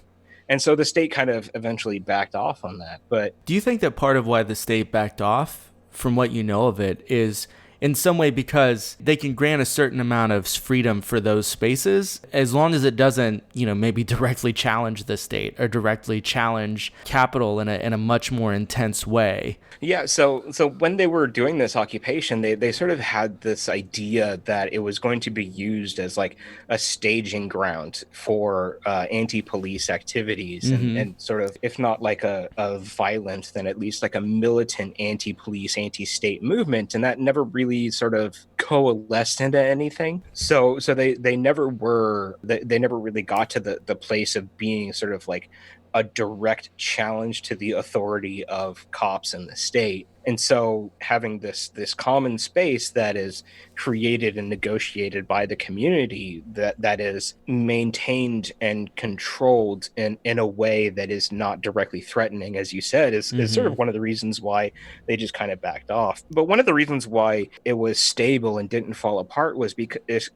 S2: And so the state kind of eventually backed off on that. But
S1: do you think that part of why the state backed off, from what you know of it, is in some way because they can grant a certain amount of freedom for those spaces, as long as it doesn't, maybe directly challenge the state or directly challenge capital in a much more intense way?
S2: Yeah, so when they were doing this occupation, they sort of had this idea that it was going to be used as like a staging ground for anti-police activities and sort of, if not like a violent, then at least like a militant anti-police, anti-state movement. And that never really sort of coalesced into anything. So they never really got to the place of being sort of like a direct challenge to the authority of cops in the state. And so having this common space that is created and negotiated by the community that is maintained and controlled in a way that is not directly threatening, as you said, is sort of one of the reasons why they just kind of backed off. But one of the reasons why it was stable and didn't fall apart was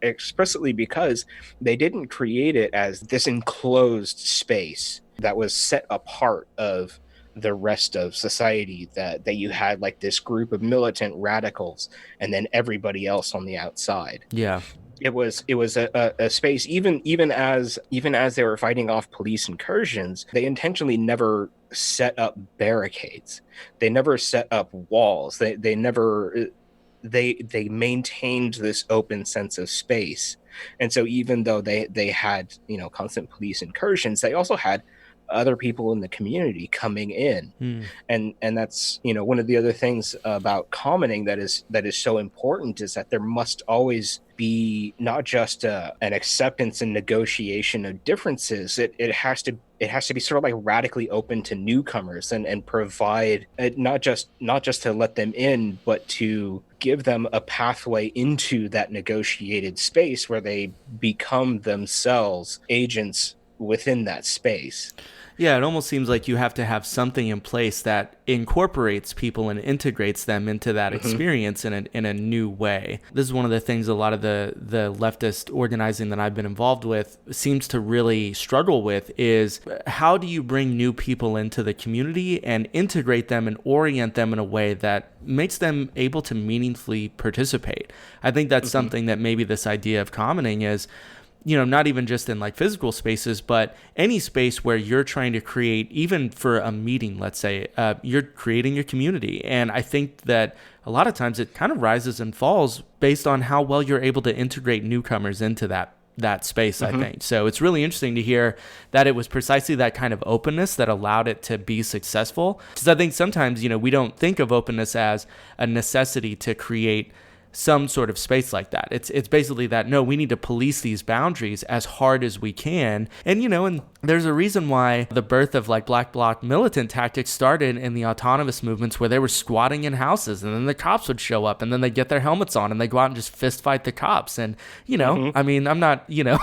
S2: explicitly because they didn't create it as this enclosed space that was set apart of the rest of society, that you had like this group of militant radicals and then everybody else on the outside.
S1: Yeah.
S2: It was a space, even as they were fighting off police incursions, they intentionally never set up barricades. They never set up walls. They maintained this open sense of space. And so even though they had, constant police incursions, they also had other people in the community coming in. And that's, one of the other things about commoning that is so important is that there must always be not just an acceptance and negotiation of differences. It has to it has to be sort of like radically open to newcomers and provide not just to let them in, but to give them a pathway into that negotiated space where they become themselves agents within that space.
S1: Yeah, it almost seems like you have to have something in place that incorporates people and integrates them into that experience in a new way. This is one of the things a lot of the leftist organizing that I've been involved with seems to really struggle with is how do you bring new people into the community and integrate them and orient them in a way that makes them able to meaningfully participate. I think that's something that maybe this idea of commoning is, you know, not even just in like physical spaces, but any space where you're trying to create, even for a meeting, let's say, you're creating your community. And I think that a lot of times it kind of rises and falls based on how well you're able to integrate newcomers into that space, I think. So it's really interesting to hear that it was precisely that kind of openness that allowed it to be successful. Because I think sometimes, you know, we don't think of openness as a necessity to create some sort of space like that. It's basically that, no, we need to police these boundaries as hard as we can. And, you know, and there's a reason why the birth of like black bloc militant tactics started in the autonomous movements where they were squatting in houses and then the cops would show up and then they'd get their helmets on and they go out and just fist fight the cops. And, you know, I mean, I'm not, you know,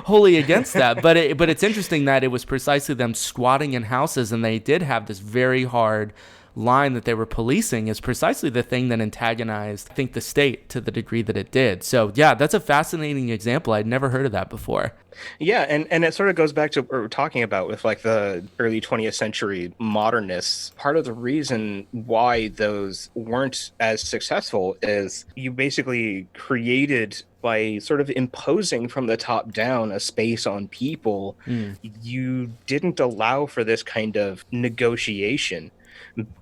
S1: wholly against that, but it's interesting that it was precisely them squatting in houses and they did have this very hard line that they were policing is precisely the thing that antagonized, I think, the state to the degree that it did. So yeah, that's a fascinating example. I'd never heard of that before.
S2: Yeah, and it sort of goes back to what we're talking about with like the early 20th century modernists. Part of the reason why those weren't as successful is you basically created, by sort of imposing from the top down a space on people, you didn't allow for this kind of negotiation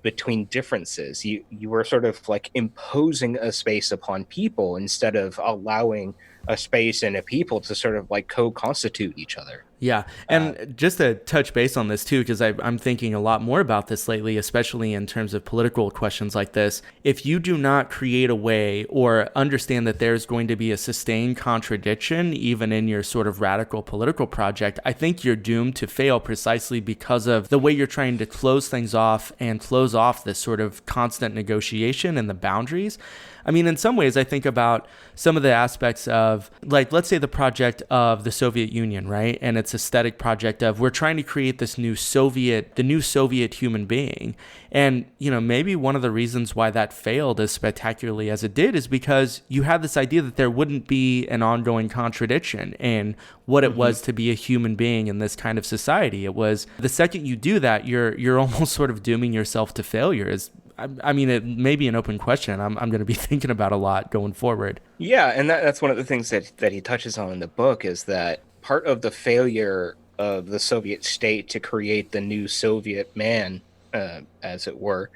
S2: between differences. You were sort of like imposing a space upon people instead of allowing a space and a people to sort of like co-constitute each other.
S1: Yeah. And just to touch base on this too, because I'm thinking a lot more about this lately, especially in terms of political questions like this. If you do not create a way or understand that there's going to be a sustained contradiction, even in your sort of radical political project, I think you're doomed to fail precisely because of the way you're trying to close things off and close off this sort of constant negotiation and the boundaries. I mean, in some ways, I think about some of the aspects of, like, let's say the project of the Soviet Union, right? And its aesthetic project of we're trying to create this new the new Soviet human being. And, you know, maybe one of the reasons why that failed as spectacularly as it did is because you had this idea that there wouldn't be an ongoing contradiction in what it was to be a human being in this kind of society. It was the second you do that, you're almost sort of dooming yourself to failure. I mean, it may be an open question I'm going to be thinking about a lot going forward.
S2: Yeah, and that's one of the things that he touches on in the book is that part of the failure of the Soviet state to create the new Soviet man, as it were,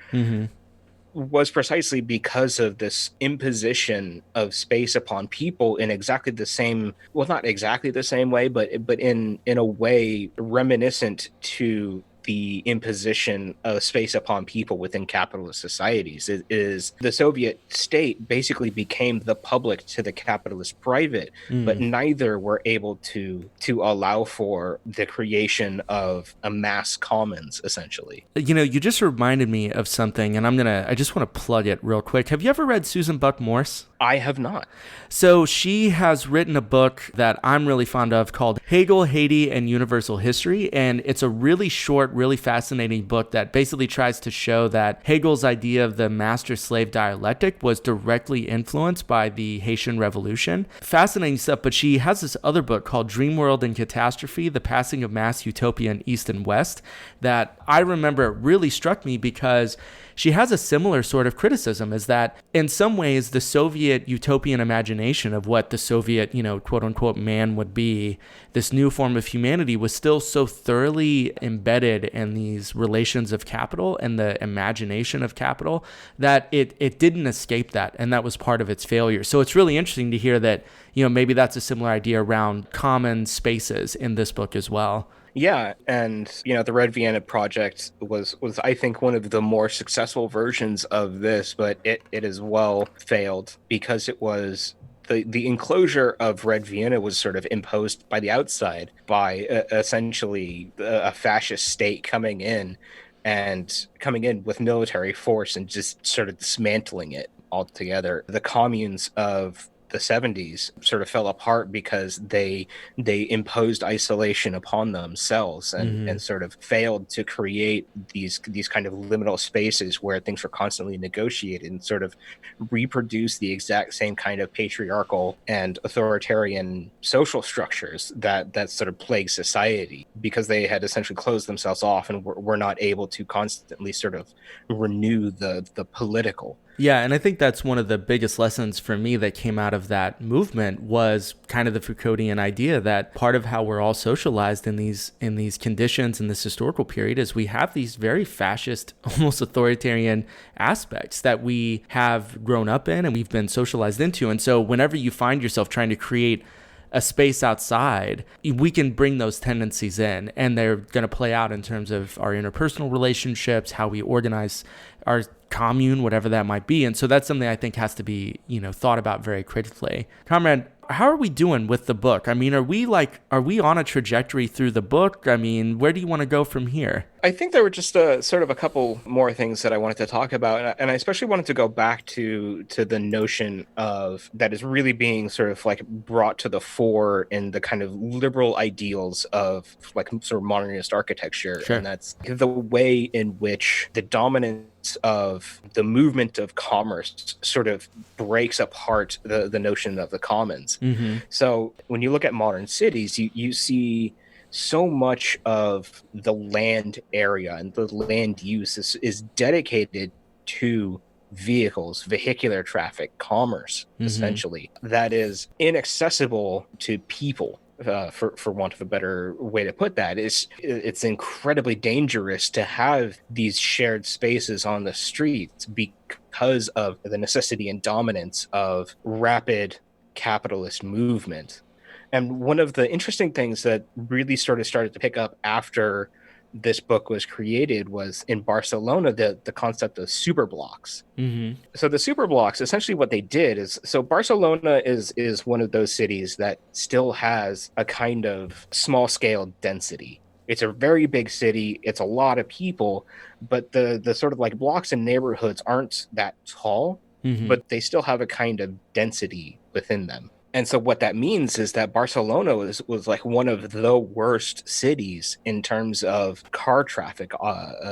S2: was precisely because of this imposition of space upon people in exactly the same, well, not exactly the same way, but in a way reminiscent to the imposition of space upon people within capitalist societies. It is the Soviet state basically became the public to the capitalist private, but neither were able to allow for the creation of a mass commons, essentially.
S1: You know, you just reminded me of something, and I just want to plug it real quick. Have you ever read Susan Buck Morse?
S2: I have not.
S1: So she has written a book that I'm really fond of called Hegel, Haiti, and Universal History. And it's a really short, really fascinating book that basically tries to show that Hegel's idea of the master-slave dialectic was directly influenced by the Haitian Revolution. Fascinating stuff, but she has this other book called Dream World and Catastrophe, The Passing of Mass Utopia in East and West, that I remember really struck me because she has a similar sort of criticism, is that in some ways the Soviet utopian imagination of what the Soviet, you know, quote unquote man would be, this new form of humanity, was still so thoroughly embedded in these relations of capital and the imagination of capital that it didn't escape that, and that was part of its failure. So it's really interesting to hear that, you know, maybe that's a similar idea around common spaces in this book as well.
S2: Yeah, and you know, the Red Vienna Project was I think one of the more successful versions of this, but it as well failed because it was the enclosure of Red Vienna was sort of imposed by the outside by essentially a fascist state coming in with military force and just sort of dismantling it altogether. The communes of the 70s sort of fell apart because they imposed isolation upon themselves and sort of failed to create these kind of liminal spaces where things were constantly negotiated and sort of reproduce the exact same kind of patriarchal and authoritarian social structures that sort of plague society, because they had essentially closed themselves off and were not able to constantly sort of renew the political.
S1: Yeah, and I think that's one of the biggest lessons for me that came out of that movement was kind of the Foucauldian idea that part of how we're all socialized in these conditions in this historical period is we have these very fascist, almost authoritarian aspects that we have grown up in and we've been socialized into. And so whenever you find yourself trying to create a space outside, we can bring those tendencies in, and they're going to play out in terms of our interpersonal relationships, how we organize our commune, whatever that might be. And so that's something I think has to be, thought about very critically. Conrad, how are we doing with the book? I mean, are we on a trajectory through the book? I mean, where do you want to go from here?
S2: I think there were just sort of a couple more things that I wanted to talk about. And I especially wanted to go back to the notion of that is really being sort of like brought to the fore in the kind of liberal ideals of like sort of modernist architecture.
S1: Sure.
S2: And that's the way in which the dominance of the movement of commerce sort of breaks apart the notion of the commons.
S1: Mm-hmm.
S2: So when you look at modern cities, you see so much of the land area and the land use is dedicated to vehicles, vehicular traffic, commerce, essentially, that is inaccessible to people. For want of a better way to put that, it's incredibly dangerous to have these shared spaces on the streets because of the necessity and dominance of rapid capitalist movement. And one of the interesting things that really started to pick up after this book was created was in Barcelona, the concept of super blocks.
S1: Mm-hmm.
S2: So the super blocks, essentially what they did is, so Barcelona is one of those cities that still has a kind of small scale density. It's a very big city. It's a lot of people, but the sort of like blocks and neighborhoods aren't that tall, but they still have a kind of density within them. And so what that means is that Barcelona was like one of the worst cities in terms of car traffic,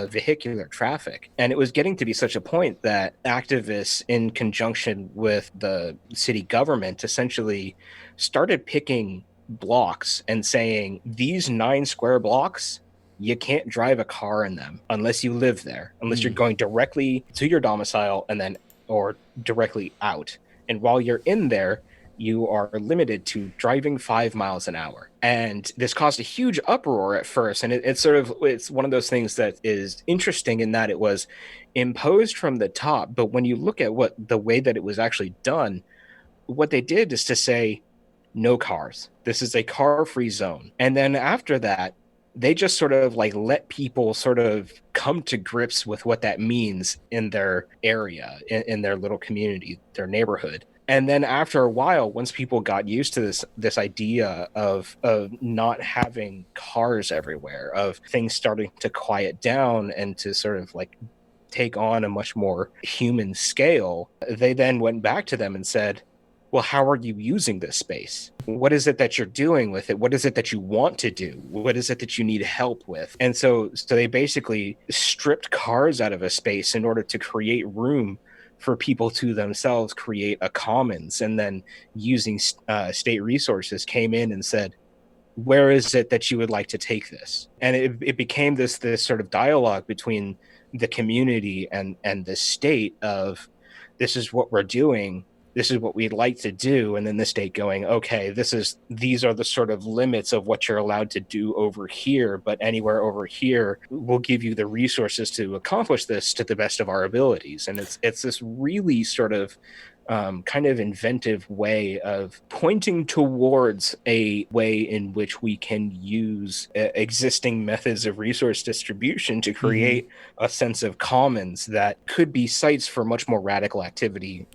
S2: vehicular traffic. And it was getting to be such a point that activists, in conjunction with the city government, essentially started picking blocks and saying, these 9 square blocks, you can't drive a car in them unless you live there, unless you're going directly to your domicile and then or directly out. And while you're in there, you are limited to driving 5 miles an hour. And this caused a huge uproar at first. And it's one of those things that is interesting in that it was imposed from the top. But when you look at the way that it was actually done, what they did is to say, no cars. This is a car-free zone. And then after that, they just sort of like let people sort of come to grips with what that means in their area, in their little community, their neighborhood. And then after a while, once people got used to this idea of not having cars everywhere, of things starting to quiet down and to sort of like take on a much more human scale, they then went back to them and said, well, how are you using this space? What is it that you're doing with it? What is it that you want to do? What is it that you need help with? And so they basically stripped cars out of a space in order to create room for people to themselves create a commons, and then using state resources came in and said, where is it that you would like to take this? And it became this sort of dialogue between the community and the state of, this is what we're doing, this is what we'd like to do, and then the state going, okay, these are the sort of limits of what you're allowed to do over here, but anywhere over here, we'll give you the resources to accomplish this to the best of our abilities. And it's this really sort of kind of inventive way of pointing towards a way in which we can use existing methods of resource distribution to create a sense of commons that could be sites for much more radical activity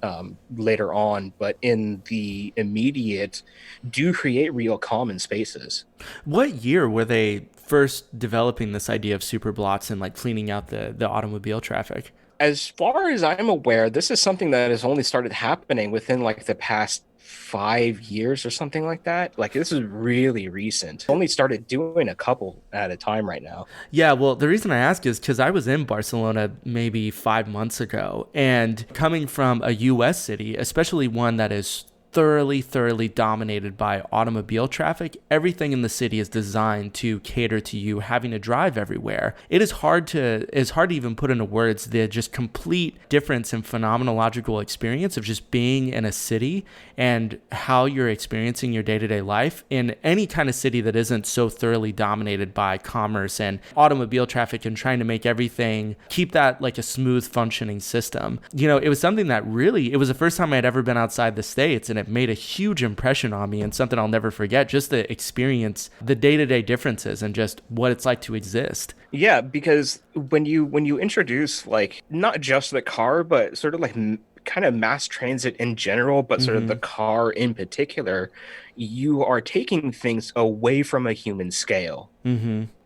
S2: later on, but in the immediate do create real common spaces.
S1: What year were they first developing this idea of superblocks and like cleaning out the automobile traffic?
S2: As far as I'm aware, this is something that has only started happening within like the past 5 years or something like that. Like this is really recent. Only started doing a couple at a time right now.
S1: Yeah, well, the reason I ask is because I was in Barcelona maybe 5 months ago, and coming from a U.S. city, especially one that is thoroughly dominated by automobile traffic, everything in the city is designed to cater to you having to drive everywhere. It is hard to even put into words the just complete difference in phenomenological experience of just being in a city and how you're experiencing your day-to-day life in any kind of city that isn't so thoroughly dominated by commerce and automobile traffic, and trying to make everything keep that like a smooth functioning system. You know, it was something that really, it was the first time I'd ever been outside the States, and it made a huge impression on me and something I'll never forget, just the experience, the day-to-day differences and just what it's like to exist.
S2: Yeah, because when you introduce like not just the car, but sort of like kind of mass transit in general, but sort of the car in particular, you are taking things away from a human scale.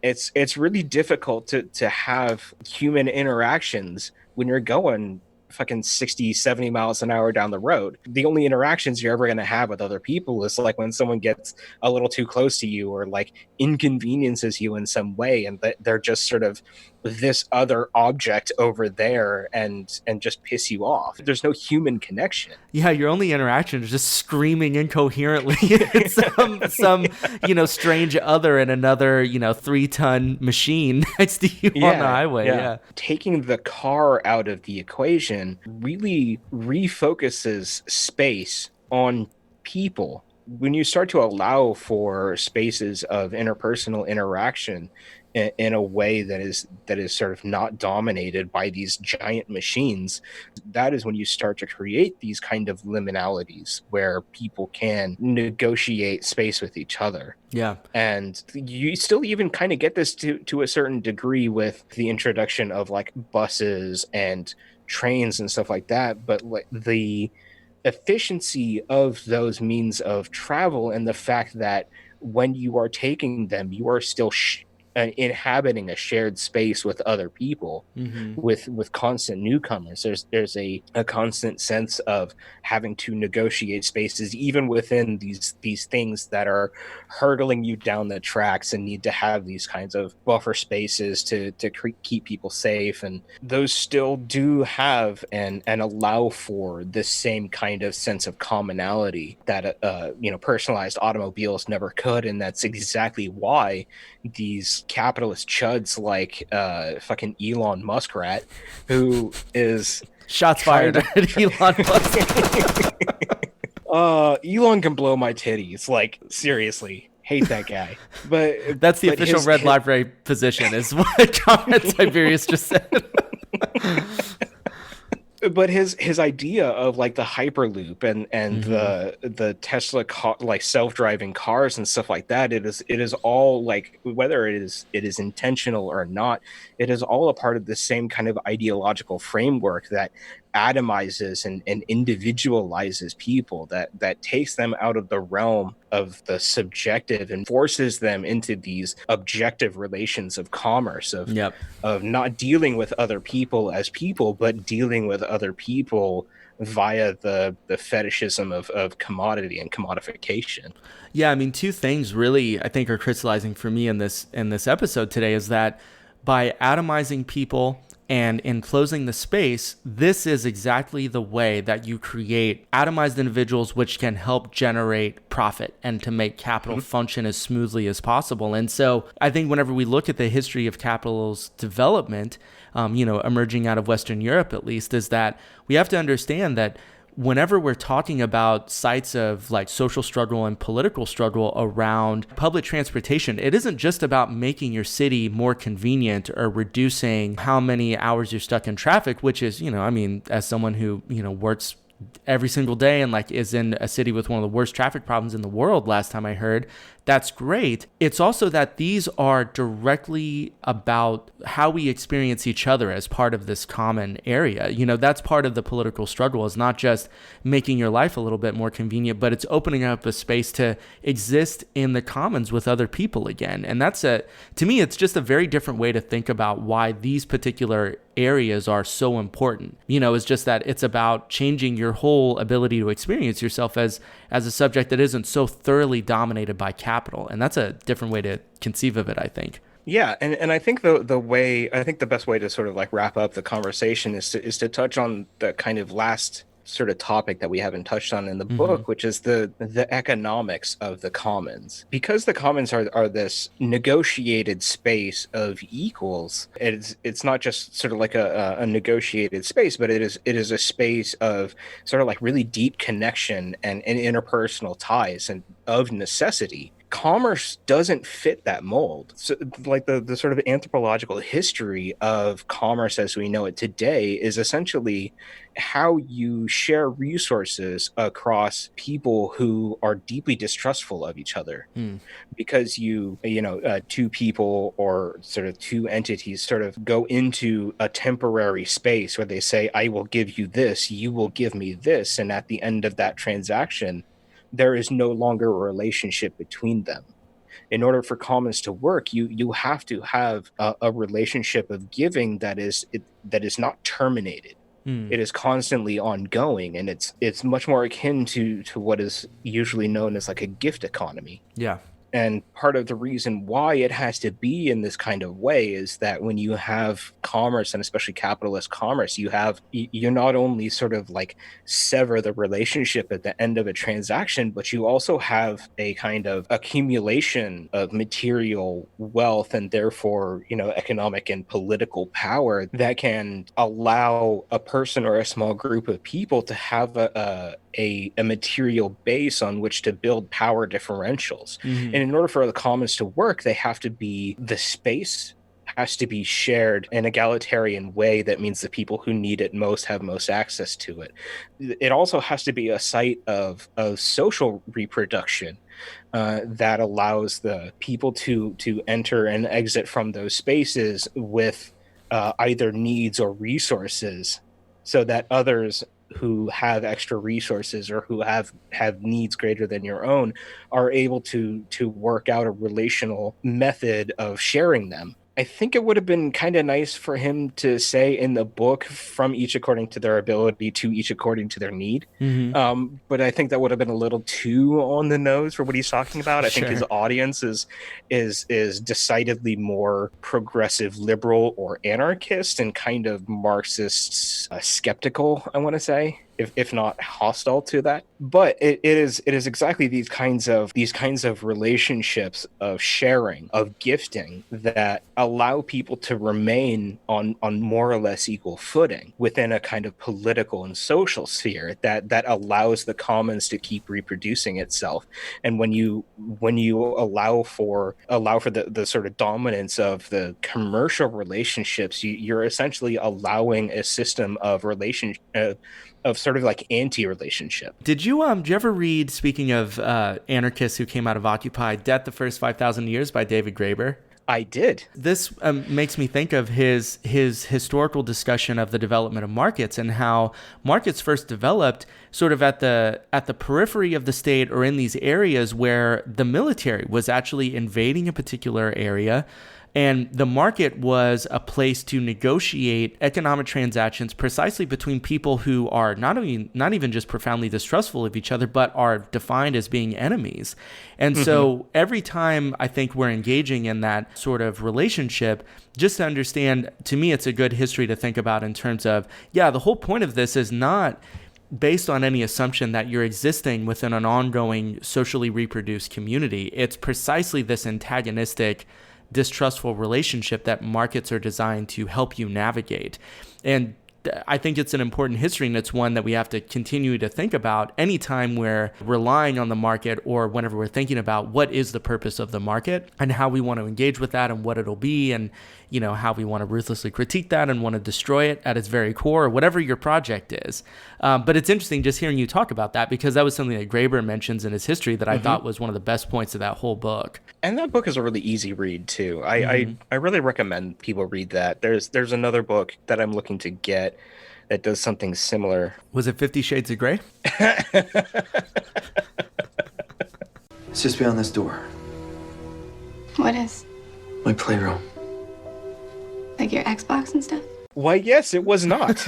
S2: It's really difficult to have human interactions when you're going fucking 60, 70 miles an hour down the road. The only interactions you're ever going to have with other people is like when someone gets a little too close to you or like inconveniences you in some way, and they're just sort of this other object over there and just piss you off. There's no human connection.
S1: Yeah, your only interaction is just screaming incoherently at some strange other in another 3-ton machine next to you on the highway. Yeah.
S2: Taking the car out of the equation really refocuses space on people. When you start to allow for spaces of interpersonal interaction in a way that is sort of not dominated by these giant machines, that is when you start to create these kind of liminalities where people can negotiate space with each other.
S1: Yeah. And
S2: you still even kind of get this to a certain degree with the introduction of like buses and trains and stuff like that, but like the efficiency of those means of travel and the fact that when you are taking them, you are still inhabiting a shared space with other people, with constant newcomers. There's a constant sense of having to negotiate spaces even within these things that are hurtling you down the tracks and need to have these kinds of buffer spaces to keep people safe, and those still do have and allow for this same kind of sense of commonality that personalized automobiles never could. And that's exactly why these capitalist chuds like fucking Elon Muskrat, who is
S1: shots fired at Elon Musk.
S2: Elon can blow my titties, like seriously, hate that guy. But
S1: that's the official Red Library position, is what Conrad Tiberius just said.
S2: But his idea of like the Hyperloop and the Tesla like self-driving cars and stuff like that, it is all like, whether it is intentional or not, it is all a part of the same kind of ideological framework that atomizes and individualizes people, that takes them out of the realm of the subjective and forces them into these objective relations of commerce, of not dealing with other people as people, but dealing with other people via the fetishism of commodity and commodification.
S1: Yeah, I mean, two things really I think are crystallizing for me in this episode today is that by atomizing people and enclosing the space, this is exactly the way that you create atomized individuals which can help generate profit and to make capital function as smoothly as possible. And so I think whenever we look at the history of capital's development, emerging out of Western Europe at least, is that we have to understand that whenever we're talking about sites of like social struggle and political struggle around public transportation, it isn't just about making your city more convenient or reducing how many hours you're stuck in traffic, which is, as someone who, works every single day and like is in a city with one of the worst traffic problems in the world last time I heard. That's great. It's also that these are directly about how we experience each other as part of this common area. You know, that's part of the political struggle, is not just making your life a little bit more convenient, but it's opening up a space to exist in the commons with other people again. And to me, it's just a very different way to think about why these particular areas are so important. You know, it's just that it's about changing your whole ability to experience yourself as a subject that isn't so thoroughly dominated by capital. And that's a different way to conceive of it, I think.
S2: Yeah, and I think the best way to sort of like wrap up the conversation is to touch on the kind of last sort of topic that we haven't touched on in the book, which is the economics of the commons. Because the commons are this negotiated space of equals, it's not just sort of like a negotiated space, but it is a space of sort of like really deep connection and interpersonal ties and of necessity. Commerce doesn't fit that mold. So like the sort of anthropological history of commerce as we know it today is essentially how you share resources across people who are deeply distrustful of each other. Because two people or sort of two entities sort of go into a temporary space where they say, I will give you this, you will give me this. And at the end of that transaction, there is no longer a relationship between them. In order for commons to work, you have to have a relationship of giving that is not terminated. It is constantly ongoing, and it's much more akin to what is usually known as like a gift economy.
S1: Yeah.
S2: And part of the reason why it has to be in this kind of way is that when you have commerce, and especially capitalist commerce, you not only sort of like sever the relationship at the end of a transaction, but you also have a kind of accumulation of material wealth and therefore, economic and political power that can allow a person or a small group of people to have a material base on which to build power differentials. And in order for the commons to work, the space has to be shared in an egalitarian way. That means the people who need it most have most access to it. It also has to be a site of social reproduction that allows the people to enter and exit from those spaces with either needs or resources, so that others who have extra resources or who have needs greater than your own are able to work out a relational method of sharing them. I think it would have been kind of nice for him to say in the book, from each according to their ability to each according to their need. But I think that would have been a little too on the nose for what he's talking about. I think his audience is decidedly more progressive, liberal, or anarchist, and kind of Marxist skeptical, I want to say. If not hostile to that. But it is exactly these kinds of relationships of sharing, of gifting, that allow people to remain on more or less equal footing within a kind of political and social sphere that allows the commons to keep reproducing itself. And when you allow for the sort of dominance of the commercial relationships, you're essentially allowing a system of of sort of like anti-relationship.
S1: Did you ever read, speaking of anarchists who came out of Occupy, Death the First 5,000 Years by David Graeber?
S2: I did.
S1: This makes me think of his historical discussion of the development of markets and how markets first developed sort of at the periphery of the state, or in these areas where the military was actually invading a particular area. And the market was a place to negotiate economic transactions precisely between people who are not even just profoundly distrustful of each other, but are defined as being enemies. And so every time I think we're engaging in that sort of relationship, just to understand, to me, it's a good history to think about in terms of, the whole point of this is not based on any assumption that you're existing within an ongoing socially reproduced community. It's precisely this antagonistic, distrustful relationship that markets are designed to help you navigate. And I think it's an important history, and it's one that we have to continue to think about anytime we're relying on the market, or whenever we're thinking about what is the purpose of the market and how we want to engage with that and what it'll be, and how we want to ruthlessly critique that and want to destroy it at its very core, or whatever your project is. But it's interesting just hearing you talk about that, because that was something that Graeber mentions in his history that I thought was one of the best points of that whole book.
S2: And that book is a really easy read too. I really recommend people read that. There's another book that I'm looking to get that does something similar.
S1: Was it 50 Shades of Grey?
S6: It's just beyond this door.
S7: What is?
S6: My playroom.
S7: Like your Xbox and stuff?
S2: Why, yes, it was not.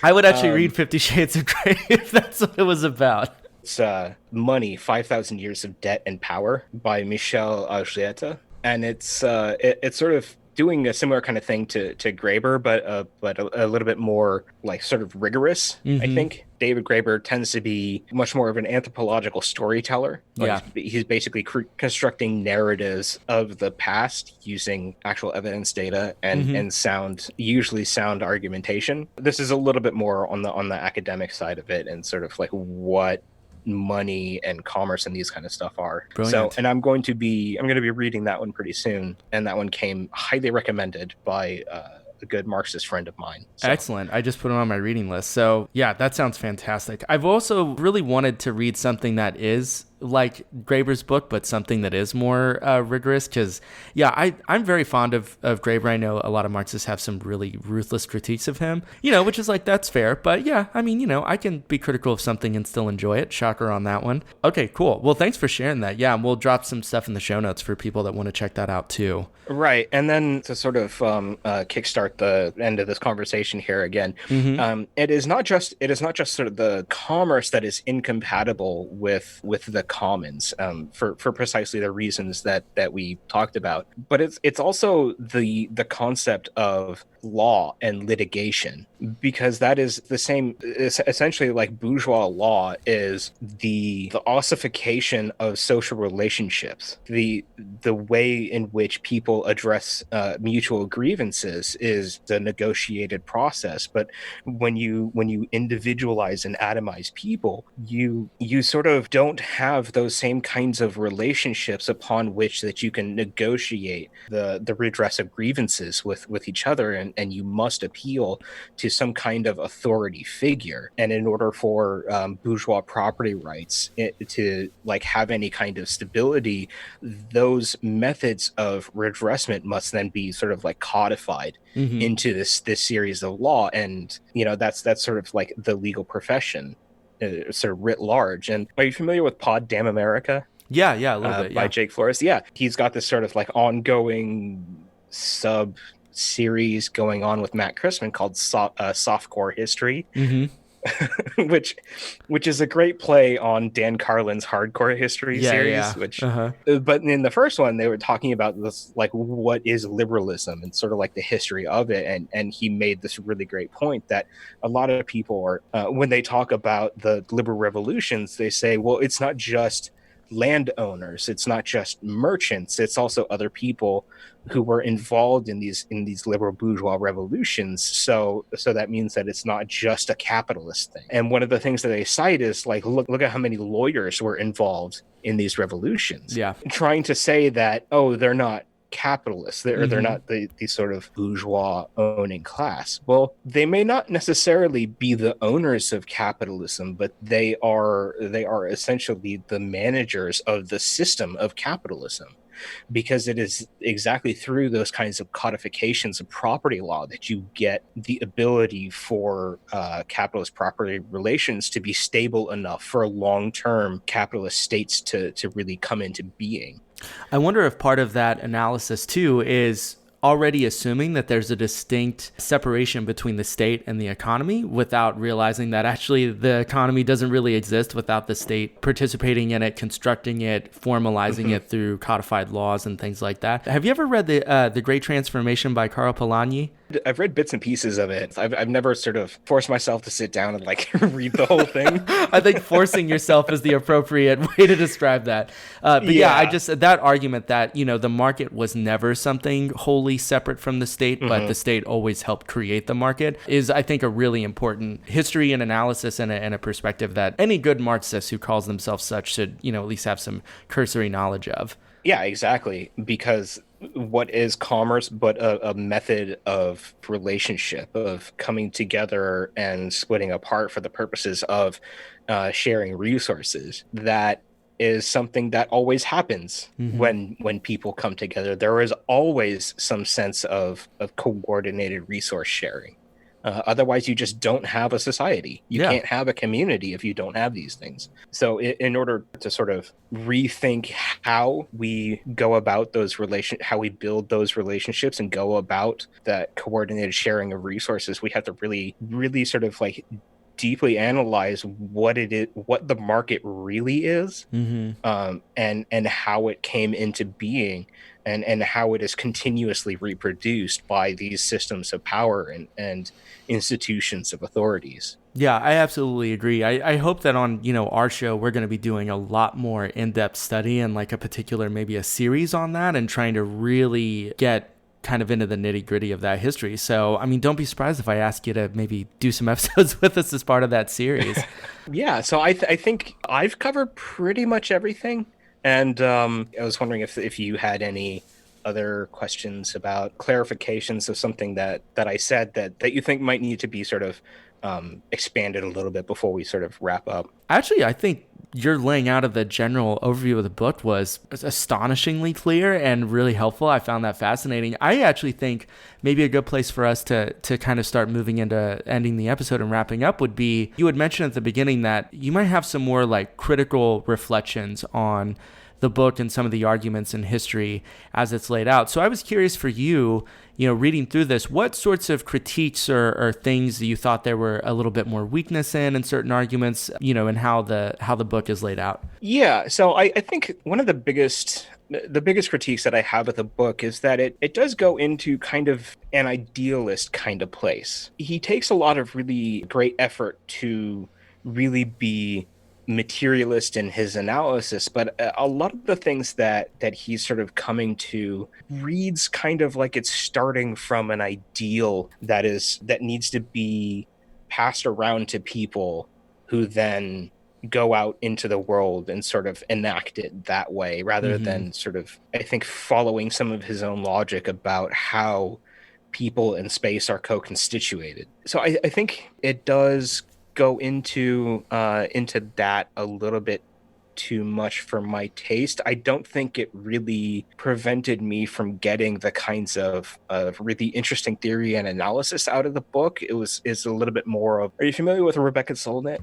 S1: I would actually read 50 Shades of Grey if that's what it was about.
S2: It's Money, 5,000 Years of Debt and Power by Michel Ajeta. And it's sort of doing a similar kind of thing to Graeber, but a little bit more like sort of rigorous, I think. David Graeber tends to be much more of an anthropological storyteller. He's basically constructing narratives of the past using actual evidence data and usually sound argumentation. This is a little bit more on the academic side of it, and sort of like what money and commerce and these kind of stuff are.
S1: Brilliant.
S2: So, and I'm going to be reading that one pretty soon, and that one came highly recommended by a good Marxist friend of mine. So.
S1: Excellent. I just put it on my reading list. So yeah, that sounds fantastic. I've also really wanted to read something that is like Graeber's book, but something that is more rigorous, because I'm very fond of Graeber. I know a lot of Marxists have some really ruthless critiques of him, which is like, that's fair. But yeah, I mean, I can be critical of something and still enjoy it. Shocker on that one. Okay, cool. Well, thanks for sharing that. Yeah, and we'll drop some stuff in the show notes for people that want to check that out too.
S2: Right. And then to sort of kickstart the end of this conversation here again, it is not just sort of the commerce that is incompatible with the commons for precisely the reasons that we talked about, but it's also the concept of law and litigation, because that is the same, essentially, like bourgeois law is the ossification of social relationships. The way in which people address mutual grievances is the negotiated process, but when you individualize and atomize people, you sort of don't have those same kinds of relationships upon which that you can negotiate the redress of grievances with each other, and you must appeal to some kind of authority figure. And in order for bourgeois property rights to like have any kind of stability, those methods of redressment must then be sort of like codified into this series of law. And that's sort of like the legal profession sort of writ large. And are you familiar with Pod Damn America?
S1: Yeah, a little bit.
S2: By Jake Flores. Yeah, he's got this sort of like ongoing sub series going on with Matt Christman called Softcore History, which is a great play on Dan Carlin's Hardcore History series. Which, but in the first one, they were talking about this, like, what is liberalism and sort of like the history of it, and he made this really great point that a lot of people are when they talk about the liberal revolutions, they say, well, it's not just landowners, it's not just merchants, it's also other people who were involved in these liberal bourgeois revolutions. So that means that it's not just a capitalist thing. And one of the things that they cite is like, look at how many lawyers were involved in these revolutions. Yeah, trying to say that, oh, they're not capitalists, they're not the sort of bourgeois owning class. Well, they may not necessarily be the owners of capitalism, but they are essentially the managers of the system of capitalism, because it is exactly through those kinds of codifications of property law that you get the ability for capitalist property relations to be stable enough for long-term capitalist states to really come into being.
S1: I wonder if part of that analysis too is already assuming that there's a distinct separation between the state and the economy, without realizing that actually the economy doesn't really exist without the state participating in it, constructing it, formalizing it through codified laws and things like that. Have you ever read the Great Transformation by Karl Polanyi?
S2: I've read bits and pieces of it. I've never sort of forced myself to sit down and like read the whole thing.
S1: I think forcing yourself is the appropriate way to describe that. But yeah, I just, that argument that, you know, the market was never something wholly separate from the state, but the state always helped create the market is, I think, a really important history and analysis and a perspective that any good Marxist who calls themselves such should, you know, at least have some cursory knowledge of.
S2: Yeah, exactly. Because what is commerce but a method of relationship, of coming together and splitting apart for the purposes of sharing resources? That is something that always happens when people come together. There is always some sense of coordinated resource sharing. Otherwise, you just don't have a society. You can't have a community if you don't have these things. So in order to sort of rethink how we go about those how we build those relationships and go about that coordinated sharing of resources, we have to really, really sort of like deeply analyze what it is, what the market really is, and how it came into being, and how it is continuously reproduced by these systems of power and institutions of authorities.
S1: Yeah, I absolutely agree. I hope that on, you know, our show, we're going to be doing a lot more in-depth study and like a particular, maybe a series on that, and trying to really get kind of into the nitty-gritty of that history. So, I mean, don't be surprised if I ask you to maybe do some episodes with us as part of that series.
S2: Yeah, so I think I've covered pretty much everything. And I was wondering if you had any other questions about clarifications of something that I said that you think might need to be sort of expanded a little bit before we sort of wrap up.
S1: Actually, I think your laying out of the general overview of the book was astonishingly clear and really helpful. I found that fascinating. I actually think maybe a good place for us to kind of start moving into ending the episode and wrapping up would be, you had mentioned at the beginning that you might have some more like critical reflections on the book and some of the arguments in history as it's laid out. So I was curious for you, you know, reading through this, what sorts of critiques or things that you thought there were a little bit more weakness in certain arguments, you know, and how the book is laid out?
S2: Yeah, so I think one of the biggest critiques that I have of the book is that it does go into kind of an idealist kind of place. He takes a lot of really great effort to really be materialist in his analysis, but a lot of the things that he's sort of coming to reads kind of like it's starting from an ideal that needs to be passed around to people who then go out into the world and sort of enact it that way, rather than sort of, I think, following some of his own logic about how people and space are co-constituted. So I think it does go into that a little bit too much for my taste. I don't think it really prevented me from getting the kinds of really interesting theory and analysis out of the book. It's a little bit more of, are you familiar with Rebecca Solnit?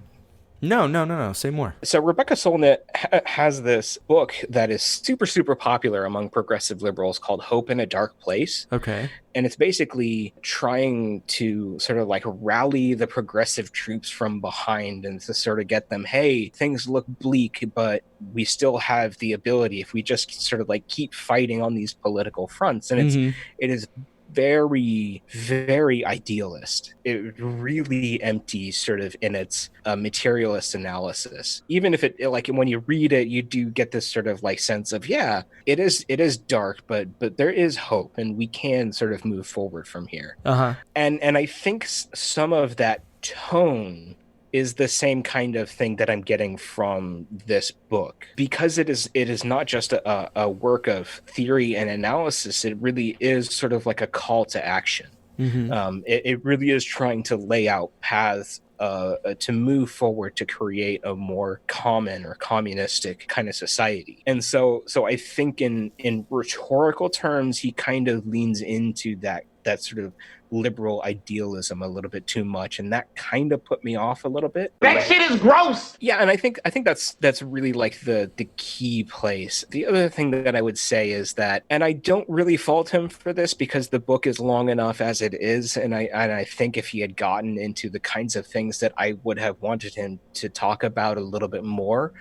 S1: No. Say more.
S2: So Rebecca Solnit has this book that is super, super popular among progressive liberals called Hope in a Dark Place.
S1: Okay.
S2: And it's basically trying to sort of like rally the progressive troops from behind and to sort of get them, hey, things look bleak, but we still have the ability if we just sort of like keep fighting on these political fronts. And it is very, very idealist. It really empty sort of in its materialist analysis. Even if it, like, when you read it, you do get this sort of like sense of, yeah, it is dark, but there is hope and we can sort of move forward from here. And I think some of that tone is the same kind of thing that I'm getting from this book, because it is not just a work of theory and analysis. It really is sort of like a call to action. It really is trying to lay out paths to move forward to create a more common or communistic kind of society. And so I think in rhetorical terms, he kind of leans into that sort of liberal idealism a little bit too much, and that kind of put me off a little bit.
S5: That shit is gross.
S2: Yeah, and I think that's really like the key place. The other thing that I would say is that, and I don't really fault him for this because the book is long enough as it is, and I think if he had gotten into the kinds of things that I would have wanted him to talk about a little bit more,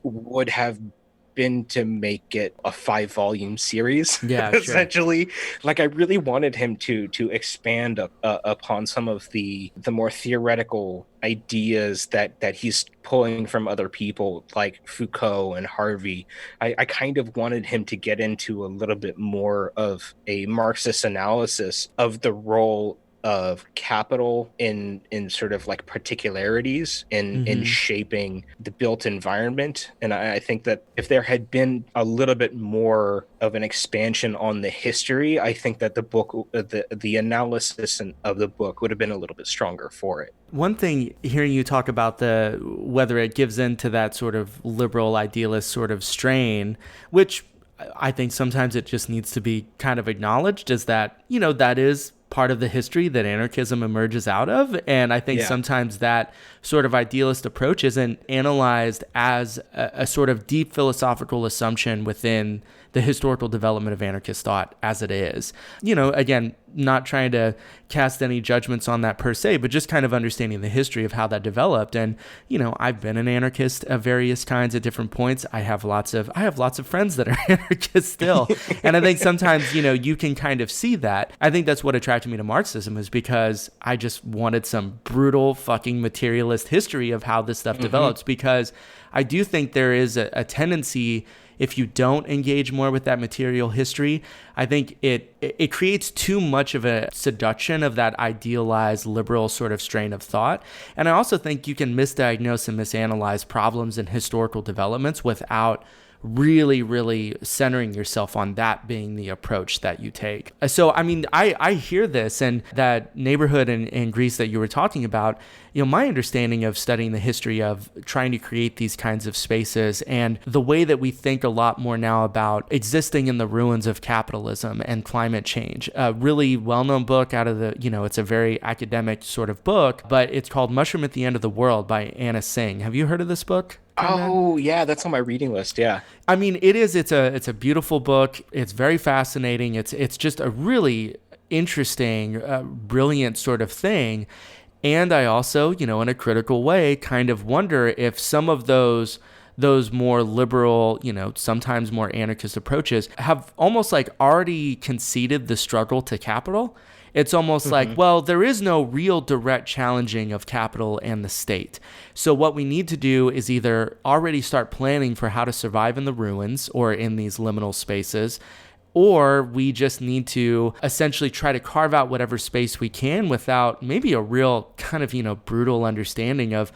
S2: would have been to make it a 5-volume series.
S1: Yeah, sure.
S2: Essentially, like I really wanted him to expand upon some of the more theoretical ideas that he's pulling from other people like Foucault and Harvey. I kind of wanted him to get into a little bit more of a Marxist analysis of the role of capital in sort of like particularities in shaping the built environment. And I think that if there had been a little bit more of an expansion on the history, I think that the book, the analysis of the book would have been a little bit stronger for it.
S1: One thing, hearing you talk about whether it gives into that sort of liberal idealist sort of strain, which I think sometimes it just needs to be kind of acknowledged, is that, that is part of the history that anarchism emerges out of. And I think sometimes that sort of idealist approach isn't analyzed as a sort of deep philosophical assumption within the historical development of anarchist thought as it is. Again, not trying to cast any judgments on that per se, but just kind of understanding the history of how that developed. And, I've been an anarchist of various kinds at different points. I have lots of friends that are anarchists still. And I think sometimes, you can kind of see that. I think that's what attracted me to Marxism, is because I just wanted some brutal fucking materialist history of how this stuff develops, because I do think there is a tendency, if you don't engage more with that material history, I think it creates too much of a seduction of that idealized liberal sort of strain of thought. And I also think you can misdiagnose and misanalyze problems in historical developments without really, really centering yourself on that being the approach that you take. So, I hear this, and that neighborhood in Greece that you were talking about, my understanding of studying the history of trying to create these kinds of spaces and the way that we think a lot more now about existing in the ruins of capitalism and climate change. A really well-known book out of it's a very academic sort of book, but it's called Mushroom at the End of the World by Anna Singh. Have you heard of this book, Conrad?
S2: Oh, yeah, that's on my reading list, yeah.
S1: It's a beautiful book. It's very fascinating. It's just a really interesting, brilliant sort of thing. And I also, in a critical way, kind of wonder if some of those more liberal, sometimes more anarchist approaches have almost like already conceded the struggle to capital. It's almost like, well, there is no real direct challenging of capital and the state. So what we need to do is either already start planning for how to survive in the ruins or in these liminal spaces, or we just need to essentially try to carve out whatever space we can without maybe a real kind of, brutal understanding of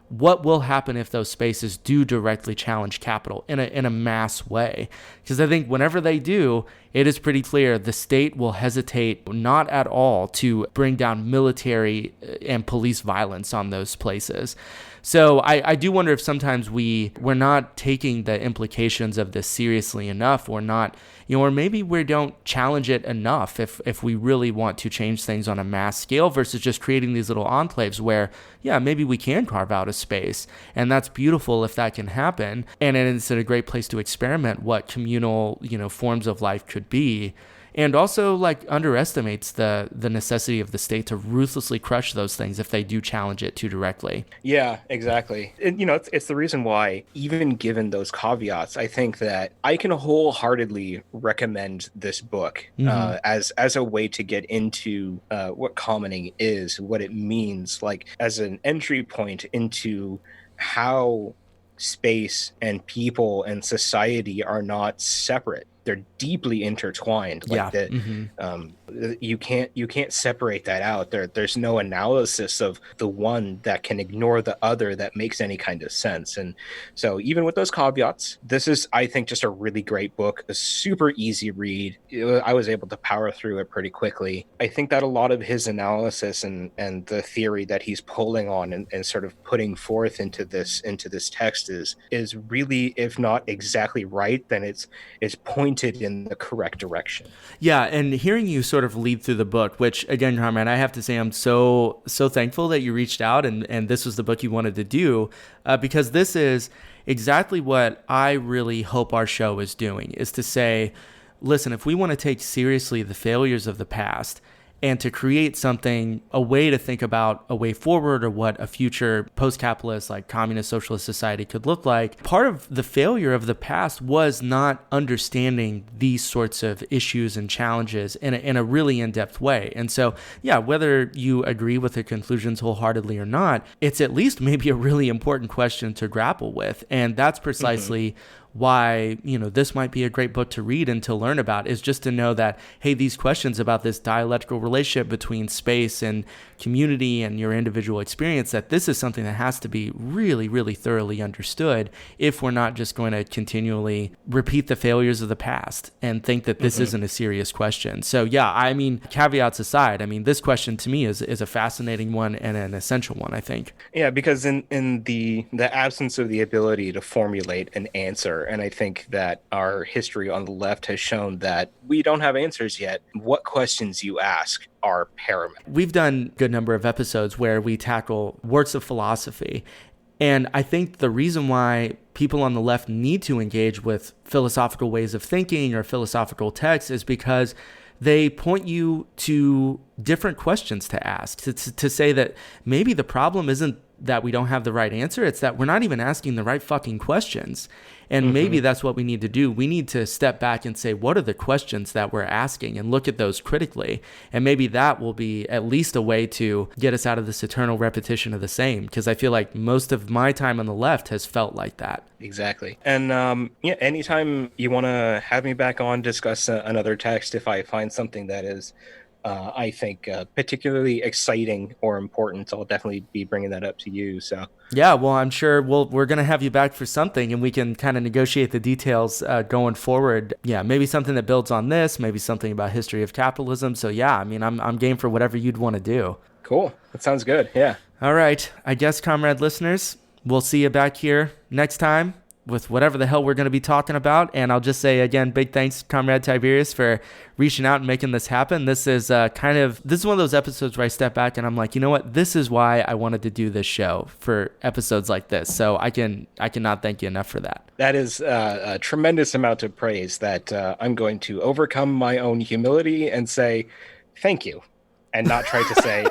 S1: what will happen if those spaces do directly challenge capital in a mass way. Because I think whenever they do, it is pretty clear the state will hesitate not at all to bring down military and police violence on those places. So I do wonder if sometimes we're not taking the implications of this seriously enough, or not, or maybe we don't challenge it enough if we really want to change things on a mass scale, versus just creating these little enclaves where, maybe we can carve out a space, and that's beautiful if that can happen. And it's a great place to experiment what communal, forms of life could be. And also underestimates the necessity of the state to ruthlessly crush those things if they do challenge it too directly.
S2: Yeah, exactly. And, it's the reason why, even given those caveats, I think that I can wholeheartedly recommend this book as a way to get into what commenting is, what it means, like as an entry point into how space and people and society are not separate. They're deeply intertwined. You can't separate that out. There's no analysis of the one that can ignore the other that makes any kind of sense. And so even with those caveats, this is, I think, just a really great book, a super easy read. I was able to power through it pretty quickly. I think that a lot of his analysis and the theory that he's pulling on and sort of putting forth into this text is really, if not exactly right, then it's pointed in the correct direction.
S1: Yeah, and hearing you sort of lead through the book, which again, Conrad, I have to say I'm so thankful that you reached out and this was the book you wanted to do, because this is exactly what I really hope our show is doing, is to say, listen, if we want to take seriously the failures of the past and to create something, a way to think about a way forward or what a future post-capitalist, like communist socialist society could look like. Part of the failure of the past was not understanding these sorts of issues and challenges in a really in-depth way. And so, yeah, whether you agree with the conclusions wholeheartedly or not, it's at least maybe a really important question to grapple with. And that's precisely why, this might be a great book to read and to learn about, is just to know that, hey, these questions about this dialectical relationship between space and community and your individual experience, that this is something that has to be really, really thoroughly understood if we're not just going to continually repeat the failures of the past and think that this isn't a serious question. So yeah, I mean, caveats aside, I mean, this question to me is a fascinating one and an essential one, I think.
S2: Yeah, because in the absence of the ability to formulate an answer, and I think that our history on the left has shown that we don't have answers yet, what questions you ask are paramount.
S1: We've done a good number of episodes where we tackle works of philosophy. And I think the reason why people on the left need to engage with philosophical ways of thinking or philosophical texts is because they point you to different questions to ask, to say that maybe the problem isn't that we don't have the right answer, it's that we're not even asking the right fucking questions. And maybe that's what we need to do. We need to step back and say, what are the questions that we're asking, and look at those critically. And maybe that will be at least a way to get us out of this eternal repetition of the same, because I feel like most of my time on the left has felt like that.
S2: Exactly. And anytime you want to have me back on, discuss another text, if I find something that is I think particularly exciting or important, I'll definitely be bringing that up to you. So
S1: yeah, well, I'm sure we're going to have you back for something, and we can kind of negotiate the details going forward. Yeah, maybe something that builds on this, maybe something about history of capitalism. So yeah, I mean, I'm game for whatever you'd want to do.
S2: Cool. That sounds good. Yeah.
S1: All right. I guess, Conrad listeners, we'll see you back here next time with whatever the hell we're going to be talking about. And I'll just say again, big thanks, Conrad Tiberius, for reaching out and making this happen. This is one of those episodes where I step back and I'm like, you know what? This is why I wanted to do this show, for episodes like this. So I cannot thank you enough for that.
S2: That is a tremendous amount of praise that I'm going to overcome my own humility and say thank you, and not try to say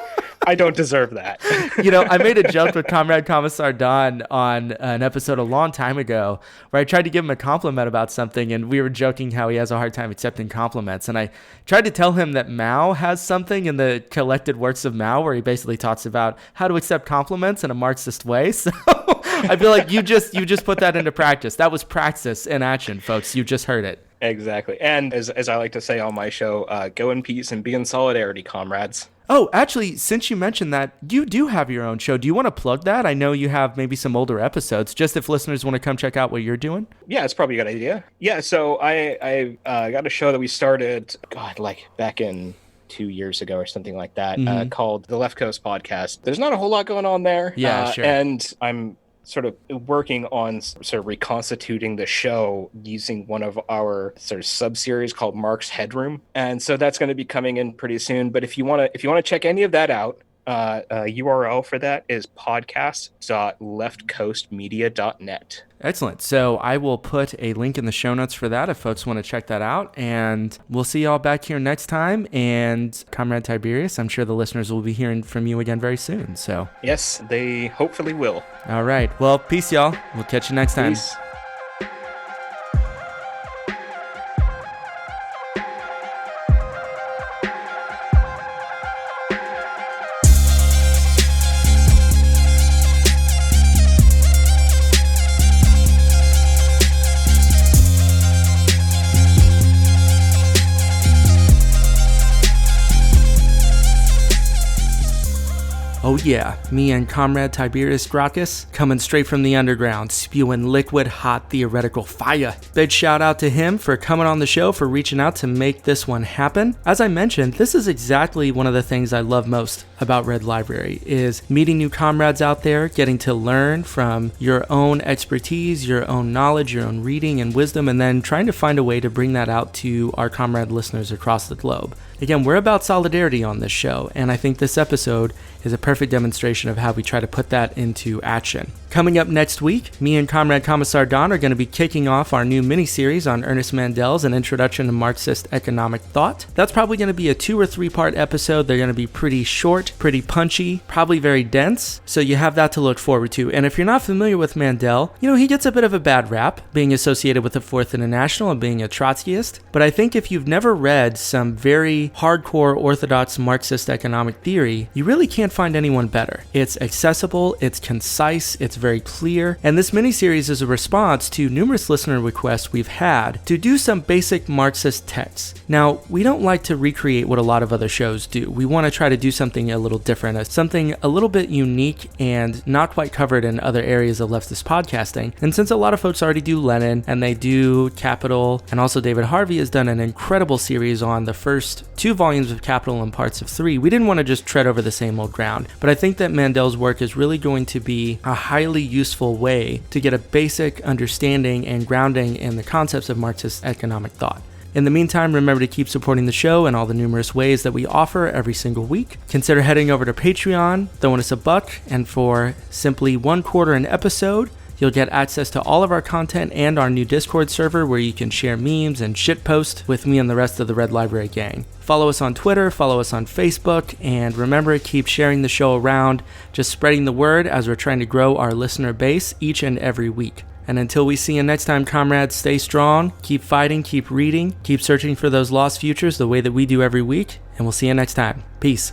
S2: I don't deserve that.
S1: I made a joke with Comrade Commissar Don on an episode a long time ago where I tried to give him a compliment about something, and we were joking how he has a hard time accepting compliments. And I tried to tell him that Mao has something in the collected works of Mao where he basically talks about how to accept compliments in a Marxist way. So I feel like you just put that into practice. That was praxis in action, folks. You just heard it.
S2: Exactly. And as I like to say on my show, go in peace and be in solidarity, comrades.
S1: Oh, actually, since you mentioned that, you do have your own show. Do you want to plug that? I know you have maybe some older episodes, just if listeners want to come check out what you're doing.
S2: Yeah, it's probably a good idea. Yeah, so I got a show that we started, back in 2 years ago or something like that, called The Left Coast Podcast. There's not a whole lot going on there.
S1: Yeah, sure.
S2: And I'm sort of working on sort of reconstituting the show using one of our sort of sub-series called Mark's Headroom. And so that's going to be coming in pretty soon. But if you want to check any of that out, URL for that is podcast.leftcoastmedia.net.
S1: Excellent. So I will put a link in the show notes for that if folks want to check that out. And we'll see y'all back here next time. And Comrade Tiberius, I'm sure the listeners will be hearing from you again very soon. So
S2: yes, they hopefully will.
S1: All right. Well, peace, y'all. We'll catch you next time.
S2: Peace.
S1: Oh yeah, me and Comrade Tiberius Gracchus coming straight from the underground, spewing liquid hot theoretical fire. Big shout out to him for coming on the show, for reaching out to make this one happen. As I mentioned, this is exactly one of the things I love most about Red Library, is meeting new comrades out there, getting to learn from your own expertise, your own knowledge, your own reading and wisdom, and then trying to find a way to bring that out to our comrade listeners across the globe. Again, we're about solidarity on this show, and I think this episode is a perfect demonstration of how we try to put that into action. Coming up next week, me and Comrade Commissar Don are going to be kicking off our new mini-series on Ernest Mandel's An Introduction to Marxist Economic Thought. That's probably going to be a 2 or 3 part episode. They're going to be pretty short, pretty punchy, probably very dense, so you have that to look forward to. And if you're not familiar with Mandel, he gets a bit of a bad rap, being associated with the Fourth International and being a Trotskyist, but I think if you've never read some very hardcore orthodox Marxist economic theory, you really can't find anyone better. It's accessible, it's concise, it's very clear, and this miniseries is a response to numerous listener requests we've had to do some basic Marxist texts. Now, we don't like to recreate what a lot of other shows do. We want to try to do something a little different, something a little bit unique and not quite covered in other areas of leftist podcasting. And since a lot of folks already do Lenin and they do Capital, and also David Harvey has done an incredible series on the first 2 volumes of Capital and parts of 3, we didn't want to just tread over the same old ground. But I think that Mandel's work is really going to be a highly useful way to get a basic understanding and grounding in the concepts of Marxist economic thought. In the meantime, remember to keep supporting the show in all the numerous ways that we offer every single week. Consider heading over to Patreon, throwing us $1, and for simply $1 an episode, you'll get access to all of our content and our new Discord server where you can share memes and shitpost with me and the rest of the Red Library gang. Follow us on Twitter, follow us on Facebook, and remember, keep sharing the show around, just spreading the word as we're trying to grow our listener base each and every week. And until we see you next time, comrades, stay strong, keep fighting, keep reading, keep searching for those lost futures the way that we do every week, and we'll see you next time. Peace.